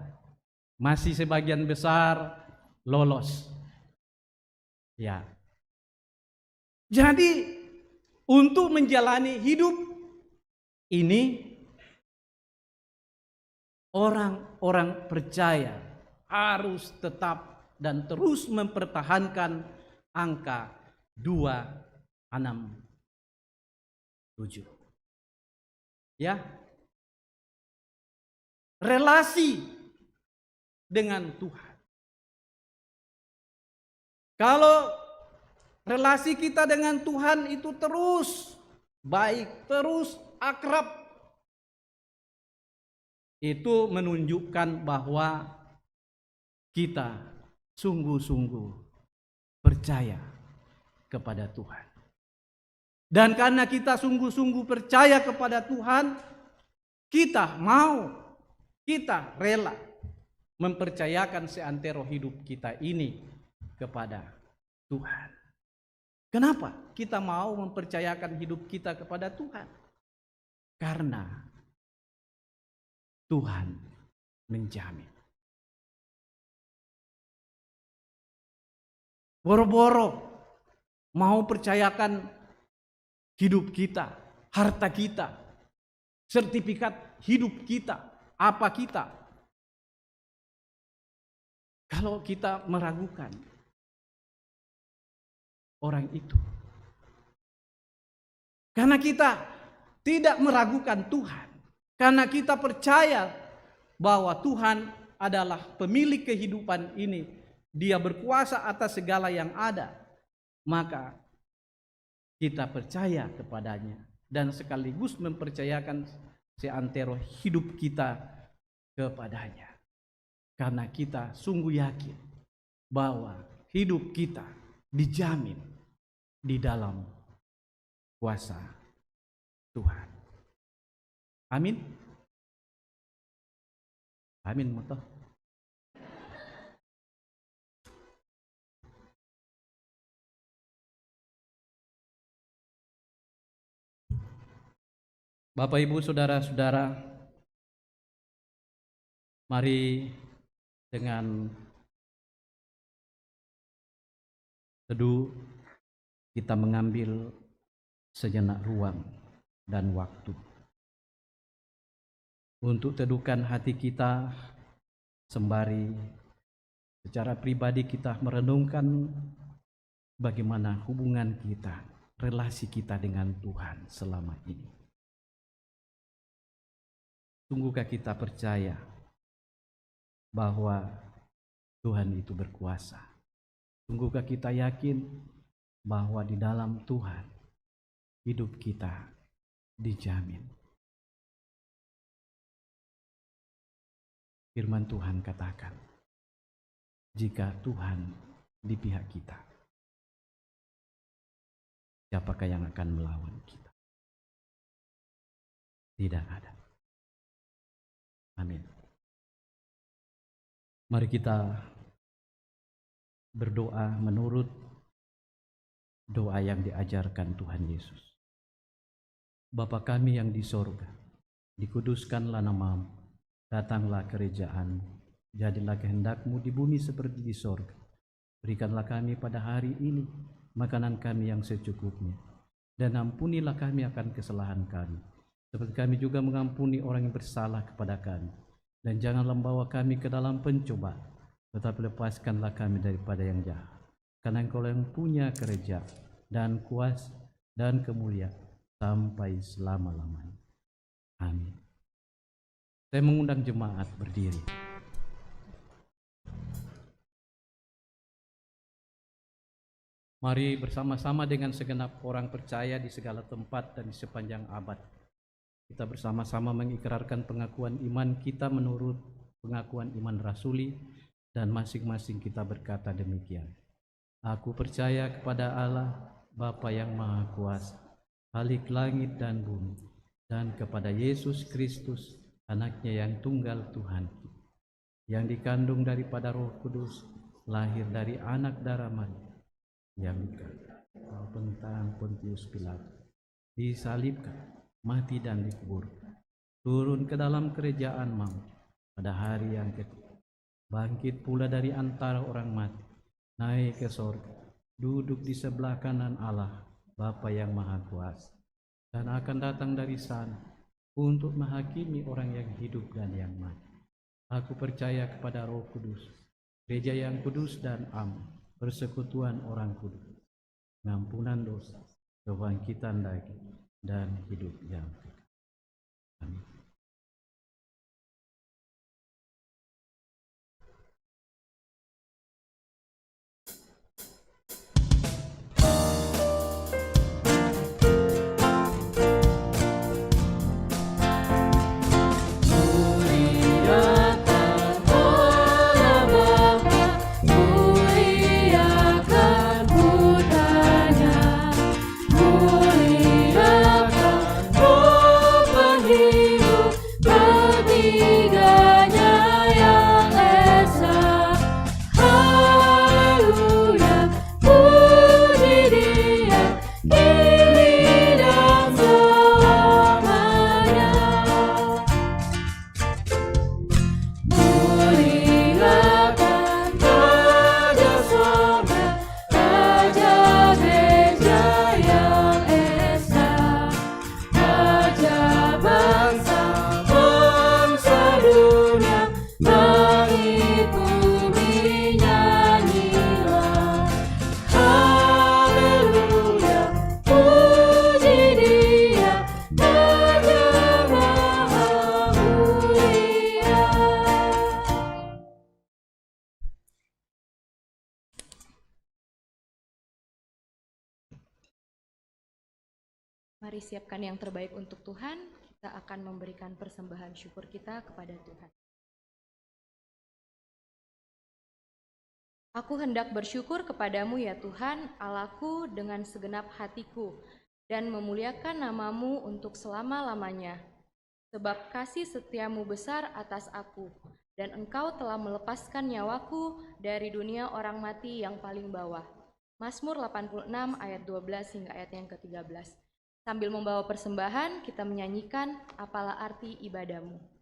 masih sebagian besar lolos. Ya. Jadi untuk menjalani hidup ini orang-orang percaya harus tetap dan terus mempertahankan angka 267. Ya. Relasi dengan Tuhan. Kalau relasi kita dengan Tuhan itu terus baik, terus akrab, itu menunjukkan bahwa kita sungguh-sungguh percaya kepada Tuhan. Dan karena kita sungguh-sungguh percaya kepada Tuhan, kita rela mempercayakan seantero hidup kita ini kepada Tuhan. Kenapa kita mau mempercayakan hidup kita kepada Tuhan? Karena Tuhan menjamin. Boro-boro mau percayakan hidup kita, harta kita, sertifikat hidup kita, apa kita. Kalau kita meragukan orang itu, karena kita tidak meragukan Tuhan, karena kita percaya bahwa Tuhan adalah pemilik kehidupan ini, Dia berkuasa atas segala yang ada, maka kita percaya kepadanya dan sekaligus mempercayakan seantero hidup kita kepadanya. Karena kita sungguh yakin bahwa hidup kita dijamin di dalam kuasa Tuhan. Amin. Amin moto. Bapak Ibu saudara-saudara, mari dengan teduh kita mengambil sejenak ruang dan waktu untuk teduhkan hati kita, sembari secara pribadi kita merenungkan bagaimana hubungan kita, relasi kita dengan Tuhan selama ini. Sungguhkah kita percaya bahwa Tuhan itu berkuasa? Sungguhkah kita yakin bahwa di dalam Tuhan hidup kita dijamin? Firman Tuhan katakan, jika Tuhan di pihak kita, siapakah yang akan melawan kita? Tidak ada. Amin. Mari kita berdoa menurut doa yang diajarkan Tuhan Yesus. Bapa kami yang di sorga, dikuduskanlah namamu, datanglah kerajaan, jadilah kehendak-Mu di bumi seperti di sorga. Berikanlah kami pada hari ini makanan kami yang secukupnya, dan ampunilah kami akan kesalahan kami, seperti kami juga mengampuni orang yang bersalah kepada kami. Dan janganlah membawa kami ke dalam pencobaan, tetapi lepaskanlah kami daripada yang jahat. Karena Engkau yang punya kerajaan dan kuasa dan kemuliaan sampai selama-lamanya. Amin. Saya mengundang jemaat berdiri. Mari bersama-sama dengan segenap orang percaya di segala tempat dan di sepanjang abad, kita bersama-sama mengikrarkan pengakuan iman kita menurut pengakuan iman rasuli, dan masing-masing kita berkata demikian. Aku percaya kepada Allah, Bapa yang Maha Kuasa, Khalik langit dan bumi, dan kepada Yesus Kristus, anaknya yang tunggal Tuhan, yang dikandung daripada Roh Kudus, lahir dari anak darah Maria, yang bentang Pontius Pilatus, disalibkan, mati dan dikuburkan, turun ke dalam kerajaan maut pada hari yang ketiga, bangkit pula dari antara orang mati, naik ke sorga, duduk di sebelah kanan Allah, Bapa yang Maha Kuasa, dan akan datang dari sana untuk menghakimi orang yang hidup dan yang mati. Aku percaya kepada Roh Kudus, gereja yang kudus dan am, persekutuan orang kudus, pengampunan dosa, kebangkitan daging, dan hidup yang kekal. Amin. Mari siapkan yang terbaik untuk Tuhan. Kita akan memberikan persembahan syukur kita kepada Tuhan. Aku hendak bersyukur kepadamu ya Tuhan, Allahku dengan segenap hatiku, dan memuliakan namamu untuk selama-lamanya. Sebab kasih setiamu besar atas aku, dan engkau telah melepaskan nyawaku dari dunia orang mati yang paling bawah. Mazmur 86 ayat 12 hingga ayat yang ke-13. Sambil membawa persembahan, kita menyanyikan Apalah Arti Ibadahmu.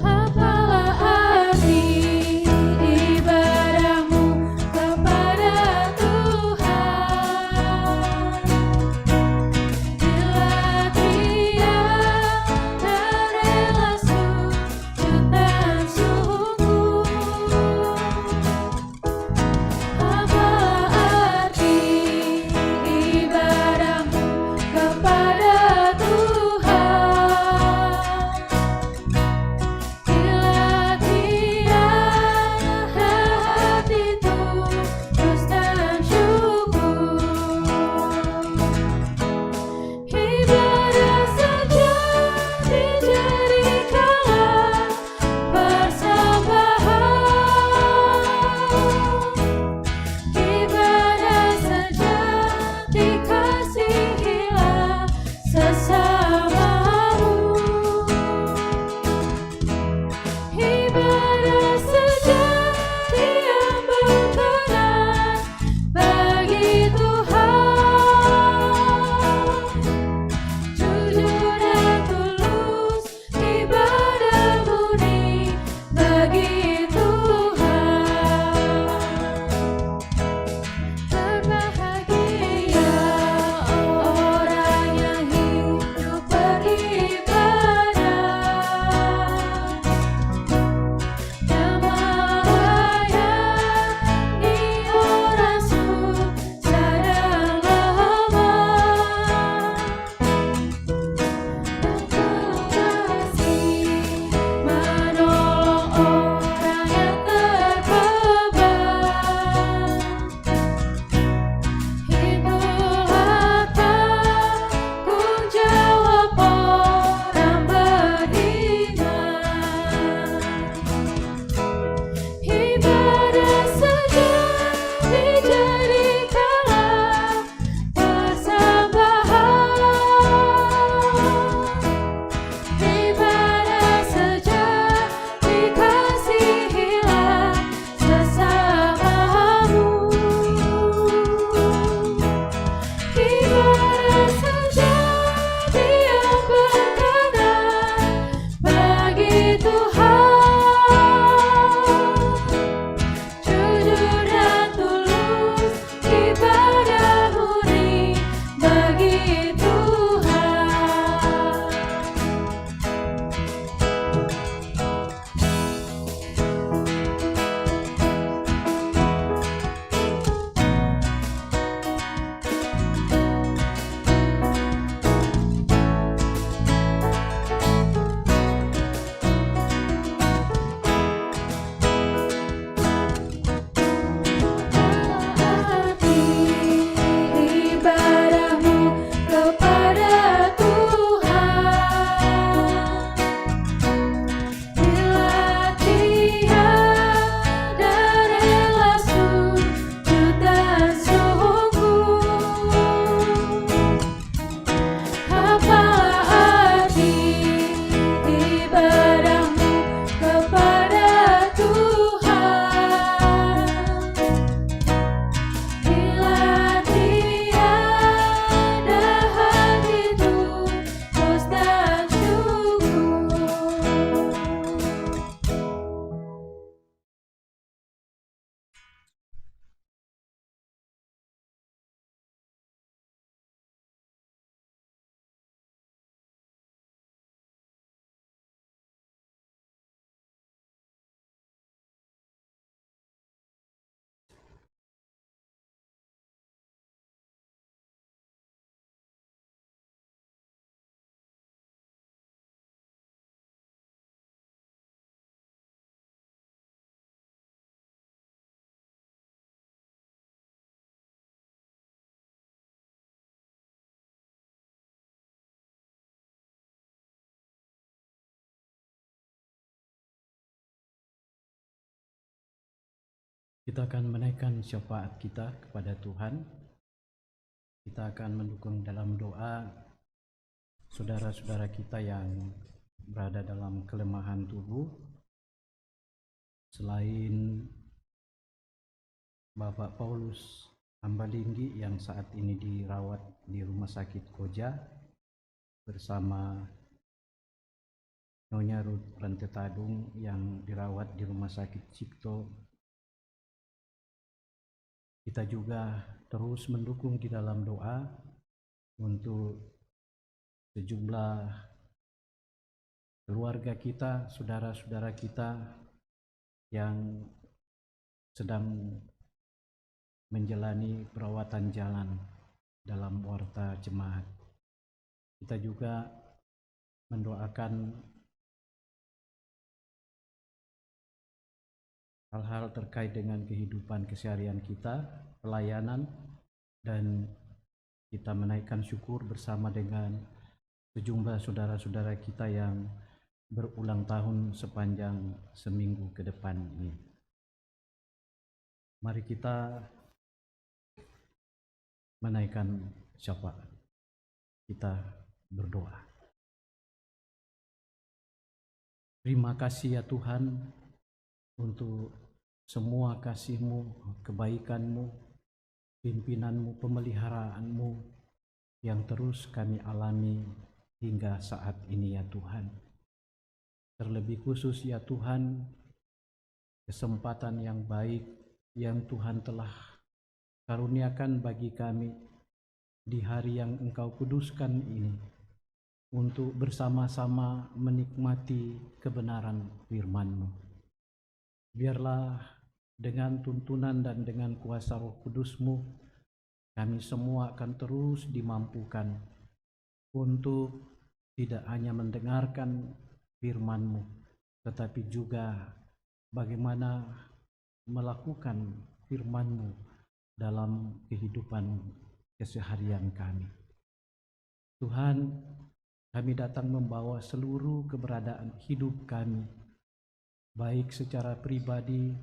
Apalah arti Kita akan menaikkan syafaat kita kepada Tuhan. Kita akan mendukung dalam doa saudara-saudara kita yang berada dalam kelemahan tubuh. Selain Bapak Paulus Ambalinggi yang saat ini dirawat di Rumah Sakit Koja bersama Nyonya Ruth Rantetadung yang dirawat di Rumah Sakit Cipto, kita juga terus mendukung di dalam doa untuk sejumlah keluarga kita, saudara-saudara kita yang sedang menjalani perawatan jalan dalam warta jemaat. Kita juga mendoakan hal-hal terkait dengan kehidupan keseharian kita, pelayanan, dan kita menaikkan syukur bersama dengan sejumlah saudara-saudara kita yang berulang tahun sepanjang seminggu ke depan ini. Mari kita menaikkan syafaat. Kita berdoa. Terima kasih ya Tuhan untuk semua kasih-Mu, kebaikan-Mu, pimpinan-Mu, pemeliharaanmu yang terus kami alami hingga saat ini ya Tuhan. Terlebih khusus ya Tuhan, kesempatan yang baik yang Tuhan telah karuniakan bagi kami di hari yang Engkau kuduskan ini untuk bersama-sama menikmati kebenaran firman-Mu. Biarlah dengan tuntunan dan dengan kuasa Roh Kudus-Mu, kami semua akan terus dimampukan untuk tidak hanya mendengarkan firman-Mu, tetapi juga bagaimana melakukan firman-Mu dalam kehidupan keseharian kami. Tuhan, kami datang membawa seluruh keberadaan hidup kami, baik secara pribadi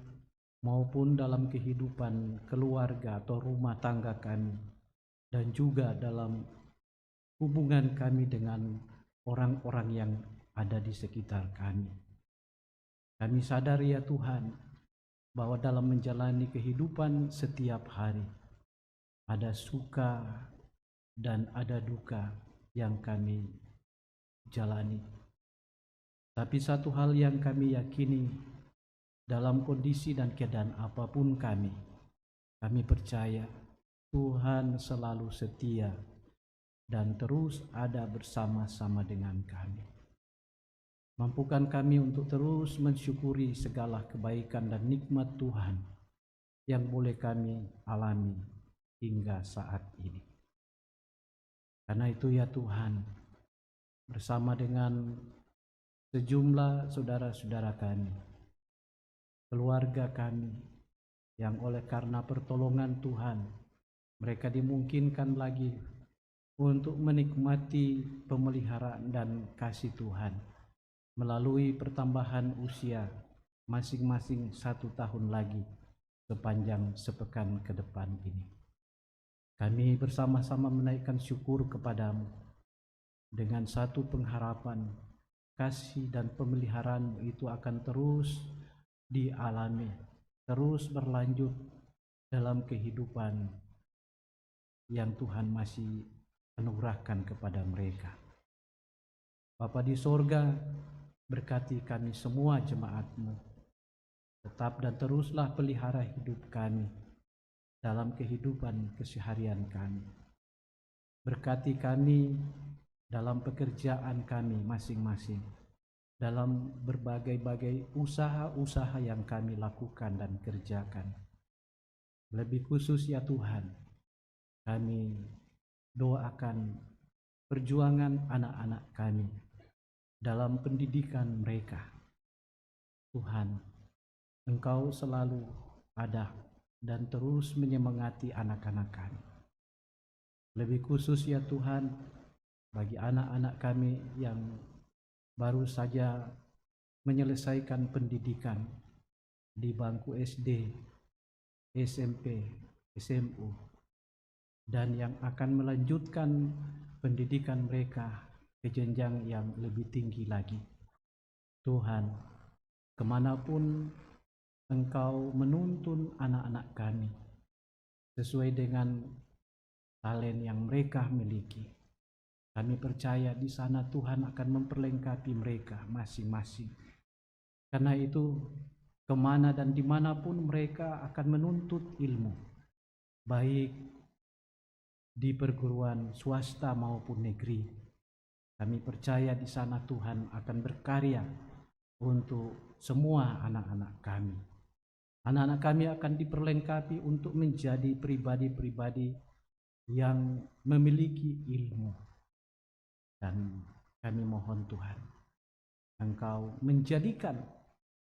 maupun dalam kehidupan keluarga atau rumah tangga kami, dan juga dalam hubungan kami dengan orang-orang yang ada di sekitar kami. Kami sadar ya Tuhan, bahwa dalam menjalani kehidupan setiap hari, ada suka dan ada duka yang kami jalani. Tapi satu hal yang kami yakini, dalam kondisi dan keadaan apapun kami percaya Tuhan selalu setia dan terus ada bersama-sama dengan kami. Mampukan kami untuk terus mensyukuri segala kebaikan dan nikmat Tuhan yang boleh kami alami hingga saat ini. Karena itu ya Tuhan, bersama dengan sejumlah saudara-saudara kami, keluarga kami yang oleh karena pertolongan Tuhan, mereka dimungkinkan lagi untuk menikmati pemeliharaan dan kasih Tuhan melalui pertambahan usia masing-masing 1 tahun lagi sepanjang sepekan ke depan ini. Kami bersama-sama menaikkan syukur kepadamu dengan satu pengharapan, kasih dan pemeliharaan itu akan terus dialami, terus berlanjut dalam kehidupan yang Tuhan masih anugerahkan kepada mereka. Bapa di sorga, berkati kami semua jemaat-Mu. Tetap dan teruslah pelihara hidup kami dalam kehidupan keseharian kami. Berkati kami dalam pekerjaan kami masing-masing, dalam berbagai-bagai usaha-usaha yang kami lakukan dan kerjakan. Lebih khusus ya Tuhan, kami doakan perjuangan anak-anak kami dalam pendidikan mereka. Tuhan, Engkau selalu ada dan terus menyemangati anak-anak kami. Lebih khusus ya Tuhan, bagi anak-anak kami yang baru saja menyelesaikan pendidikan di bangku SD SMP, SMU, dan yang akan melanjutkan pendidikan mereka ke jenjang yang lebih tinggi lagi. Tuhan, kemanapun Engkau menuntun anak-anak kami sesuai dengan talent yang mereka miliki, kami percaya di sana Tuhan akan memperlengkapi mereka masing-masing. Karena itu, kemana dan dimanapun mereka akan menuntut ilmu, baik di perguruan swasta maupun negeri, kami percaya di sana Tuhan akan berkarya untuk semua anak-anak kami. Anak-anak kami akan diperlengkapi untuk menjadi pribadi-pribadi yang memiliki ilmu. Dan kami mohon Tuhan, Engkau menjadikan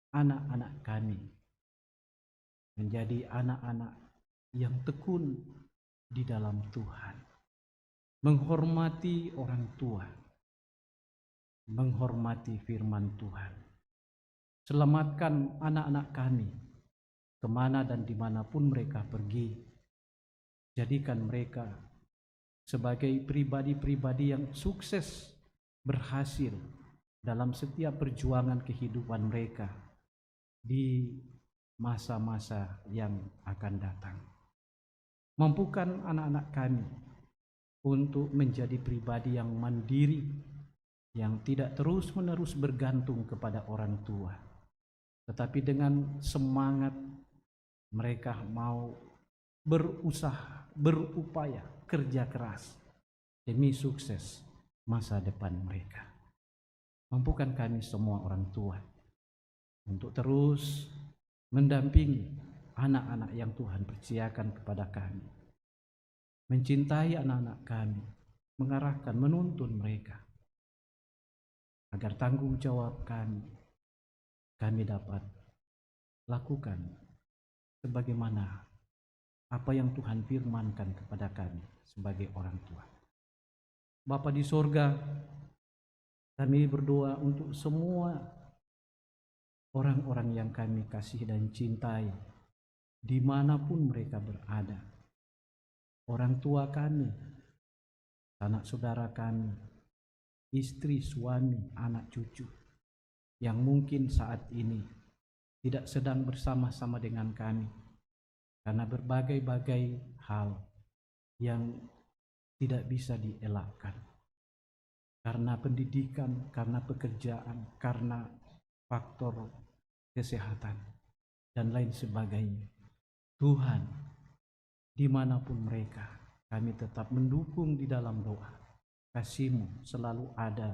anak-anak kami menjadi anak-anak yang tekun di dalam Tuhan, menghormati orang tua, menghormati firman Tuhan. Selamatkan anak-anak kami kemana dan dimanapun mereka pergi. Jadikan mereka sebagai pribadi-pribadi yang sukses, berhasil dalam setiap perjuangan kehidupan mereka di masa-masa yang akan datang. Mampukan anak-anak kami untuk menjadi pribadi yang mandiri, yang tidak terus-menerus bergantung kepada orang tua, tetapi dengan semangat mereka mau berusaha, berupaya, kerja keras demi sukses masa depan mereka. Mampukan kami semua orang tua untuk terus mendampingi anak-anak yang Tuhan percayakan kepada kami, mencintai anak-anak kami, mengarahkan, menuntun mereka, agar tanggung jawab kami dapat lakukan sebagaimana apa yang Tuhan firmankan kepada kami sebagai orang tua. Bapa di sorga, kami berdoa untuk semua orang-orang yang kami kasih dan cintai, dimanapun mereka berada. Orang tua kami, anak saudara kami, istri, suami, anak cucu, yang mungkin saat ini tidak sedang bersama-sama dengan kami karena berbagai-bagai hal yang tidak bisa dielakkan, karena pendidikan, karena pekerjaan, karena faktor kesehatan dan lain sebagainya. Tuhan, dimanapun mereka, kami tetap mendukung di dalam doa. Kasih-Mu selalu ada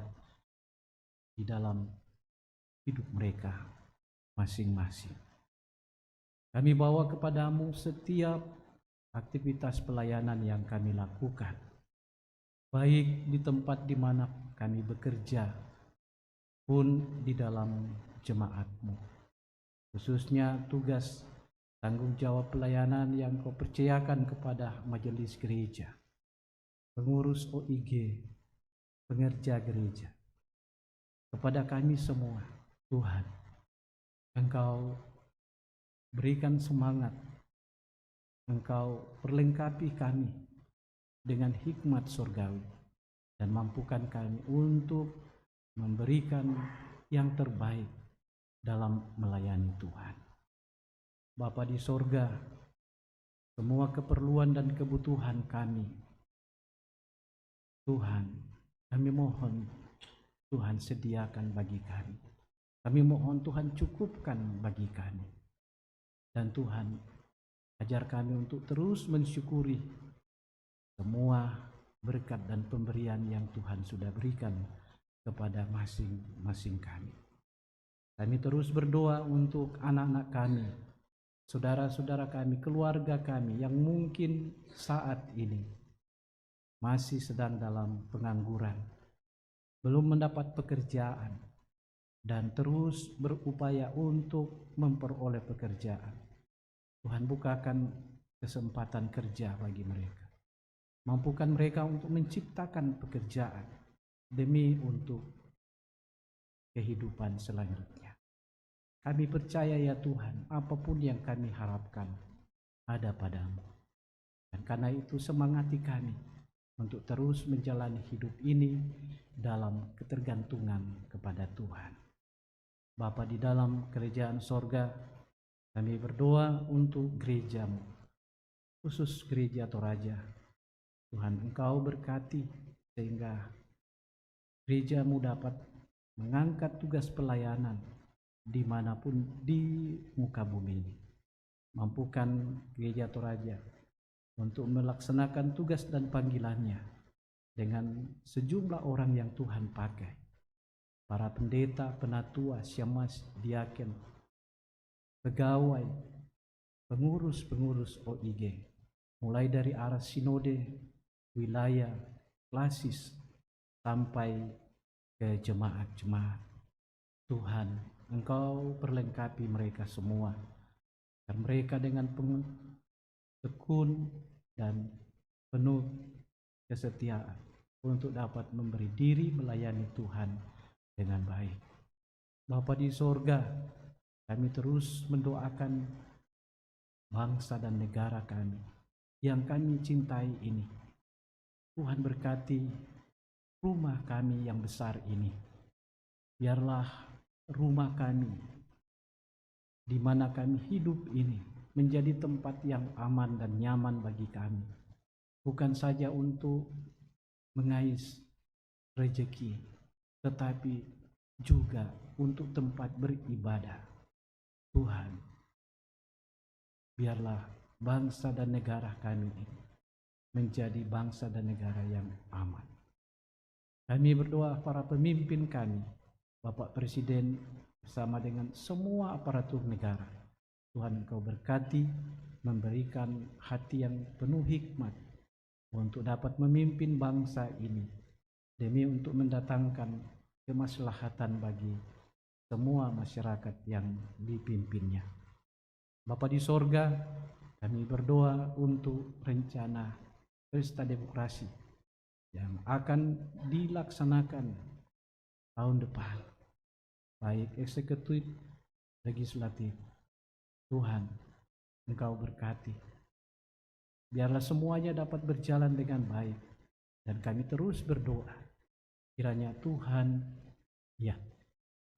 di dalam hidup mereka masing-masing. Kami bawa kepadamu setiap aktivitas pelayanan yang kami lakukan, baik di tempat di mana kami bekerja pun di dalam jemaat-Mu, khususnya tugas tanggung jawab pelayanan yang Kau percayakan kepada majelis gereja, pengurus OIG, pengerja gereja. Kepada kami semua, Tuhan, Engkau berikan semangat, Engkau perlengkapi kami dengan hikmat surgawi, dan mampukan kami untuk memberikan yang terbaik dalam melayani Tuhan. Bapa di sorga, semua keperluan dan kebutuhan kami, Tuhan, kami mohon Tuhan sediakan bagi kami. Kami mohon Tuhan cukupkan bagi kami. Dan Tuhan, ajar kami untuk terus mensyukuri semua berkat dan pemberian yang Tuhan sudah berikan kepada masing-masing kami. Kami terus berdoa untuk anak-anak kami, saudara-saudara kami, keluarga kami yang mungkin saat ini masih sedang dalam pengangguran, belum mendapat pekerjaan, dan terus berupaya untuk memperoleh pekerjaan. Tuhan, bukakan kesempatan kerja bagi mereka. Mampukan mereka untuk menciptakan pekerjaan demi untuk kehidupan selanjutnya. Kami percaya ya Tuhan, apapun yang kami harapkan ada padamu. Dan karena itu semangati kami untuk terus menjalani hidup ini dalam ketergantungan kepada Tuhan. Bapa di dalam kerajaan sorga, kami berdoa untuk gerejamu, khusus gereja Toraja. Tuhan, Engkau berkati sehingga gerejamu dapat mengangkat tugas pelayanan dimanapun di muka bumi ini. Mampukan gereja Toraja untuk melaksanakan tugas dan panggilannya dengan sejumlah orang yang Tuhan pakai. Para pendeta, penatua, syemasi, diaken, pegawai, pengurus-pengurus OIG, mulai dari arah sinode, wilayah, klasis, sampai ke jemaat-jemaat. Tuhan, Engkau perlengkapi mereka semua, dan mereka dengan tekun dan penuh kesetiaan untuk dapat memberi diri melayani Tuhan dengan baik. Bapa di sorga, kami terus mendoakan bangsa dan negara kami yang kami cintai ini. Tuhan berkati rumah kami yang besar ini. Biarlah rumah kami di mana kami hidup ini menjadi tempat yang aman dan nyaman bagi kami. Bukan saja untuk mengais rezeki, tetapi juga untuk tempat beribadah. Tuhan, biarlah bangsa dan negara kami ini menjadi bangsa dan negara yang aman. Kami berdoa para pemimpin kami, Bapak Presiden bersama dengan semua aparatur negara. Tuhan, Engkau berkati, memberikan hati yang penuh hikmat untuk dapat memimpin bangsa ini demi untuk mendatangkan kemaslahatan bagi semua masyarakat yang dipimpinnya. Bapa di sorga, kami berdoa untuk rencana pesta demokrasi yang akan dilaksanakan tahun depan, baik eksekutif, legislatif. Tuhan, Engkau berkati. Biarlah semuanya dapat berjalan dengan baik, dan kami terus berdoa kiranya Tuhan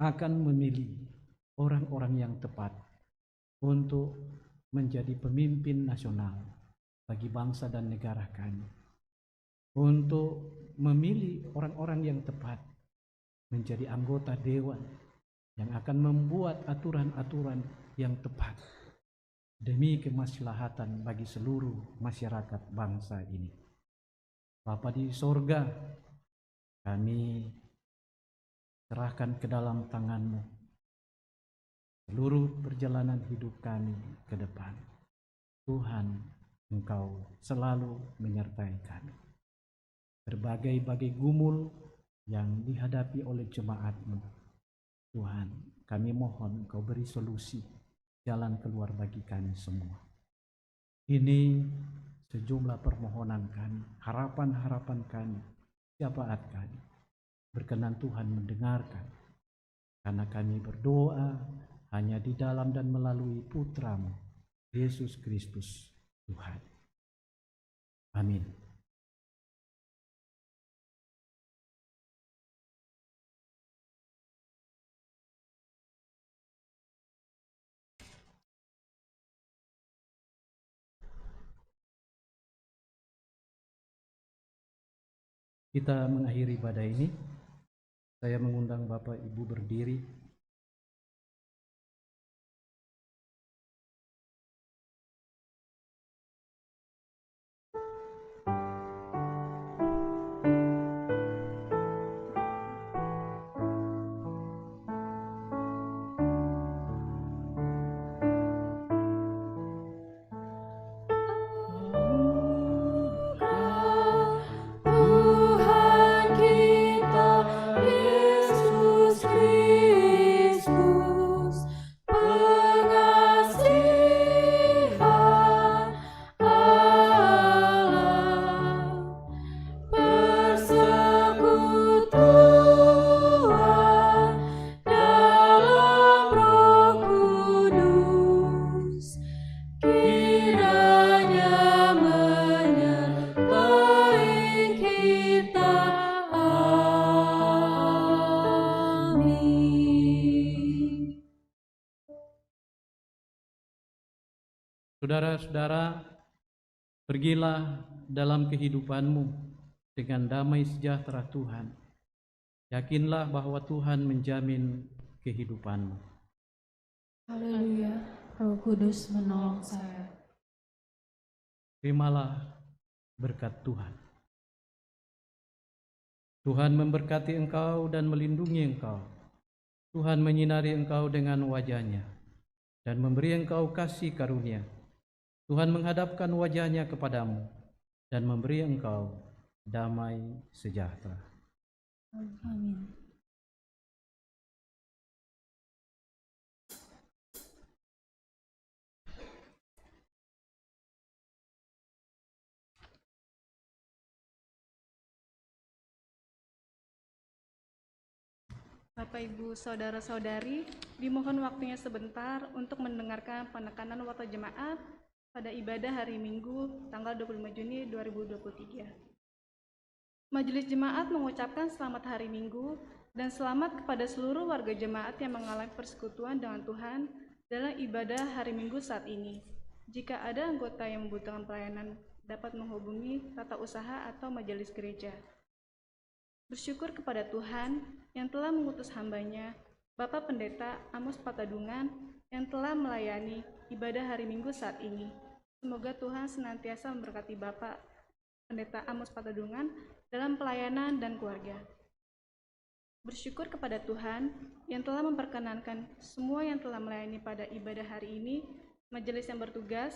akan memilih orang-orang yang tepat untuk menjadi pemimpin nasional bagi bangsa dan negara kami, untuk memilih orang-orang yang tepat menjadi anggota dewan yang akan membuat aturan-aturan yang tepat demi kemaslahatan bagi seluruh masyarakat bangsa ini. Bapa di sorga, kami serahkan ke dalam tangan-Mu seluruh perjalanan hidup kami ke depan. Tuhan, Engkau selalu menyertai kami. Berbagai-bagai gumul yang dihadapi oleh jemaat-Mu, Tuhan, kami mohon Engkau beri solusi, jalan keluar bagi kami semua. Ini sejumlah permohonan kami, harapan-harapan kami, syafaat kami. Berkenan Tuhan mendengarkan, karena kami berdoa hanya di dalam dan melalui Putra-Mu, Yesus Kristus Tuhan. Amin. Kita mengakhiri ibadah ini. Saya mengundang Bapak Ibu berdiri. Tuhan kita Yesus Kristus. Saudara-saudara, pergilah dalam kehidupanmu dengan damai sejahtera Tuhan. Yakinlah bahwa Tuhan menjamin kehidupanmu. Haleluya, Roh Kudus menolong saya. Terimalah berkat Tuhan. Tuhan memberkati engkau dan melindungi engkau. Tuhan menyinari engkau dengan wajah-Nya dan memberi engkau kasih karunia. Tuhan menghadapkan wajah-Nya kepadamu dan memberi engkau damai sejahtera. Amin. Bapak, Ibu, Saudara-saudari, dimohon waktunya sebentar untuk mendengarkan penekanan waktu jemaat pada ibadah hari Minggu tanggal 25 Juni 2023. Majelis Jemaat mengucapkan selamat hari Minggu dan selamat kepada seluruh warga jemaat yang mengalami persekutuan dengan Tuhan dalam ibadah hari Minggu saat ini. Jika ada anggota yang membutuhkan pelayanan, dapat menghubungi tata usaha atau majelis gereja. Bersyukur kepada Tuhan yang telah mengutus hamba-Nya, Bapak Pendeta Amos Patadungan, yang telah melayani ibadah hari Minggu saat ini. Semoga Tuhan senantiasa memberkati Bapak Pendeta Amos Patadungan dalam pelayanan dan keluarga. Bersyukur kepada Tuhan yang telah memperkenankan semua yang telah melayani pada ibadah hari ini, majelis yang bertugas,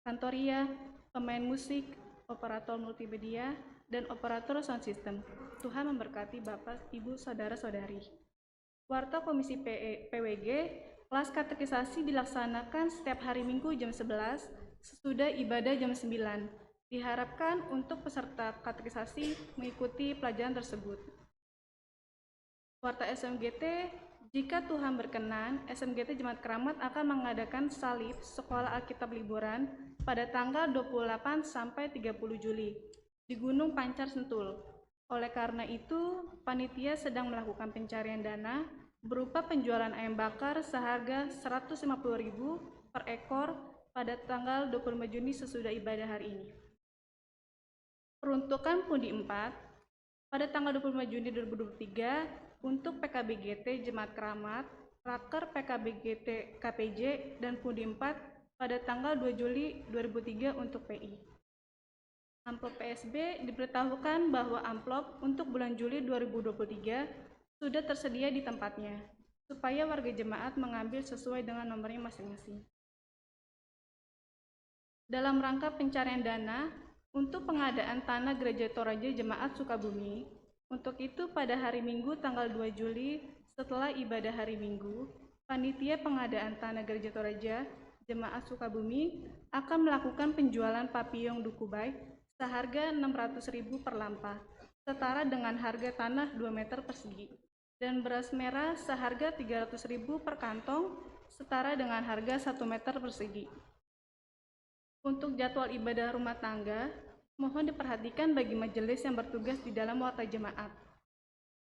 kantoria, pemain musik, operator multimedia, dan operator sound system. Tuhan memberkati Bapak, Ibu, Saudara-saudari. Warta Komisi PWG, kelas katekisasi dilaksanakan setiap hari Minggu jam 11, sesudah ibadah jam 9. Diharapkan untuk peserta katekisasi mengikuti pelajaran tersebut. Warta SMGT, jika Tuhan berkenan, SMGT Jemaat Keramat akan mengadakan salib Sekolah Alkitab Liburan pada tanggal 28 sampai 30 Juli di Gunung Pancar Sentul. Oleh karena itu, panitia sedang melakukan pencarian dana berupa penjualan ayam bakar seharga Rp150.000 per ekor pada tanggal 25 Juni sesudah ibadah hari ini. Peruntukan pundi 4 pada tanggal 25 Juni 2023 untuk PKBGT Jemaat Keramat, Raker PKBGT KPJ, dan pundi 4 pada tanggal 2 Juli 2003 untuk PI. Amplop PSB diberitahukan bahwa amplop untuk bulan Juli 2023 sudah tersedia di tempatnya, supaya warga jemaat mengambil sesuai dengan nomornya masing-masing. Dalam rangka pencarian dana untuk pengadaan tanah Gereja Toraja Jemaat Sukabumi, untuk itu pada hari Minggu tanggal 2 Juli setelah ibadah hari Minggu, panitia pengadaan tanah Gereja Toraja Jemaat Sukabumi akan melakukan penjualan papiyong Dukubai seharga Rp600.000 per lampa, setara dengan harga tanah 2 meter persegi, dan beras merah seharga Rp300.000 per kantong, setara dengan harga 1 meter persegi. Untuk jadwal ibadah rumah tangga, mohon diperhatikan bagi majelis yang bertugas di dalam warta jemaat.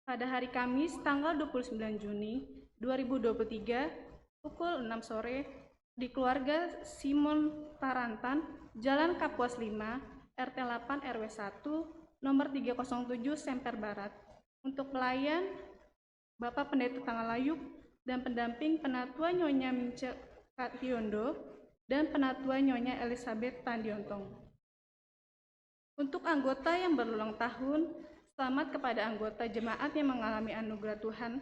Pada hari Kamis, tanggal 29 Juni 2023, pukul 6 sore, di keluarga Simon Tarantan, Jalan Kapuas 5, RT 8 RW 1, nomor 307 Semper Barat. Untuk pelayan, Bapak Pendeta Tangalayuk dan pendamping Penatua Nyonya Mince Kationdo dan Penatua Nyonya Elizabeth Tandiontong. Untuk anggota yang berulang tahun, selamat kepada anggota jemaat yang mengalami anugerah Tuhan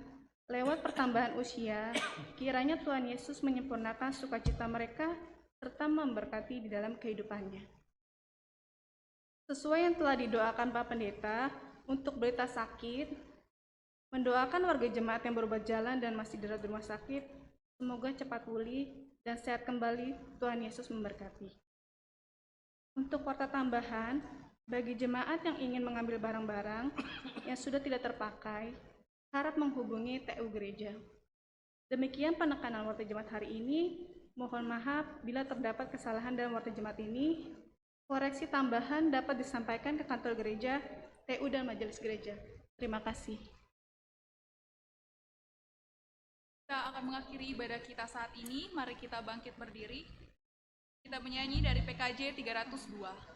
lewat pertambahan usia. Kiranya Tuhan Yesus menyempurnakan sukacita mereka serta memberkati di dalam kehidupannya. Sesuai yang telah didoakan Pak Pendeta untuk berita sakit, mendoakan warga jemaat yang berobat jalan dan masih dirawat di rumah sakit, semoga cepat pulih dan sehat kembali. Tuhan Yesus memberkati. Untuk warta tambahan, bagi jemaat yang ingin mengambil barang-barang yang sudah tidak terpakai, harap menghubungi TU Gereja. Demikian penekanan warta jemaat hari ini. Mohon maaf bila terdapat kesalahan dalam warta jemaat ini. Koreksi tambahan dapat disampaikan ke kantor gereja, TU, dan majelis gereja. Terima kasih. Kita akan mengakhiri ibadah kita saat ini. Mari kita bangkit berdiri. Kita menyanyi dari PKJ 302.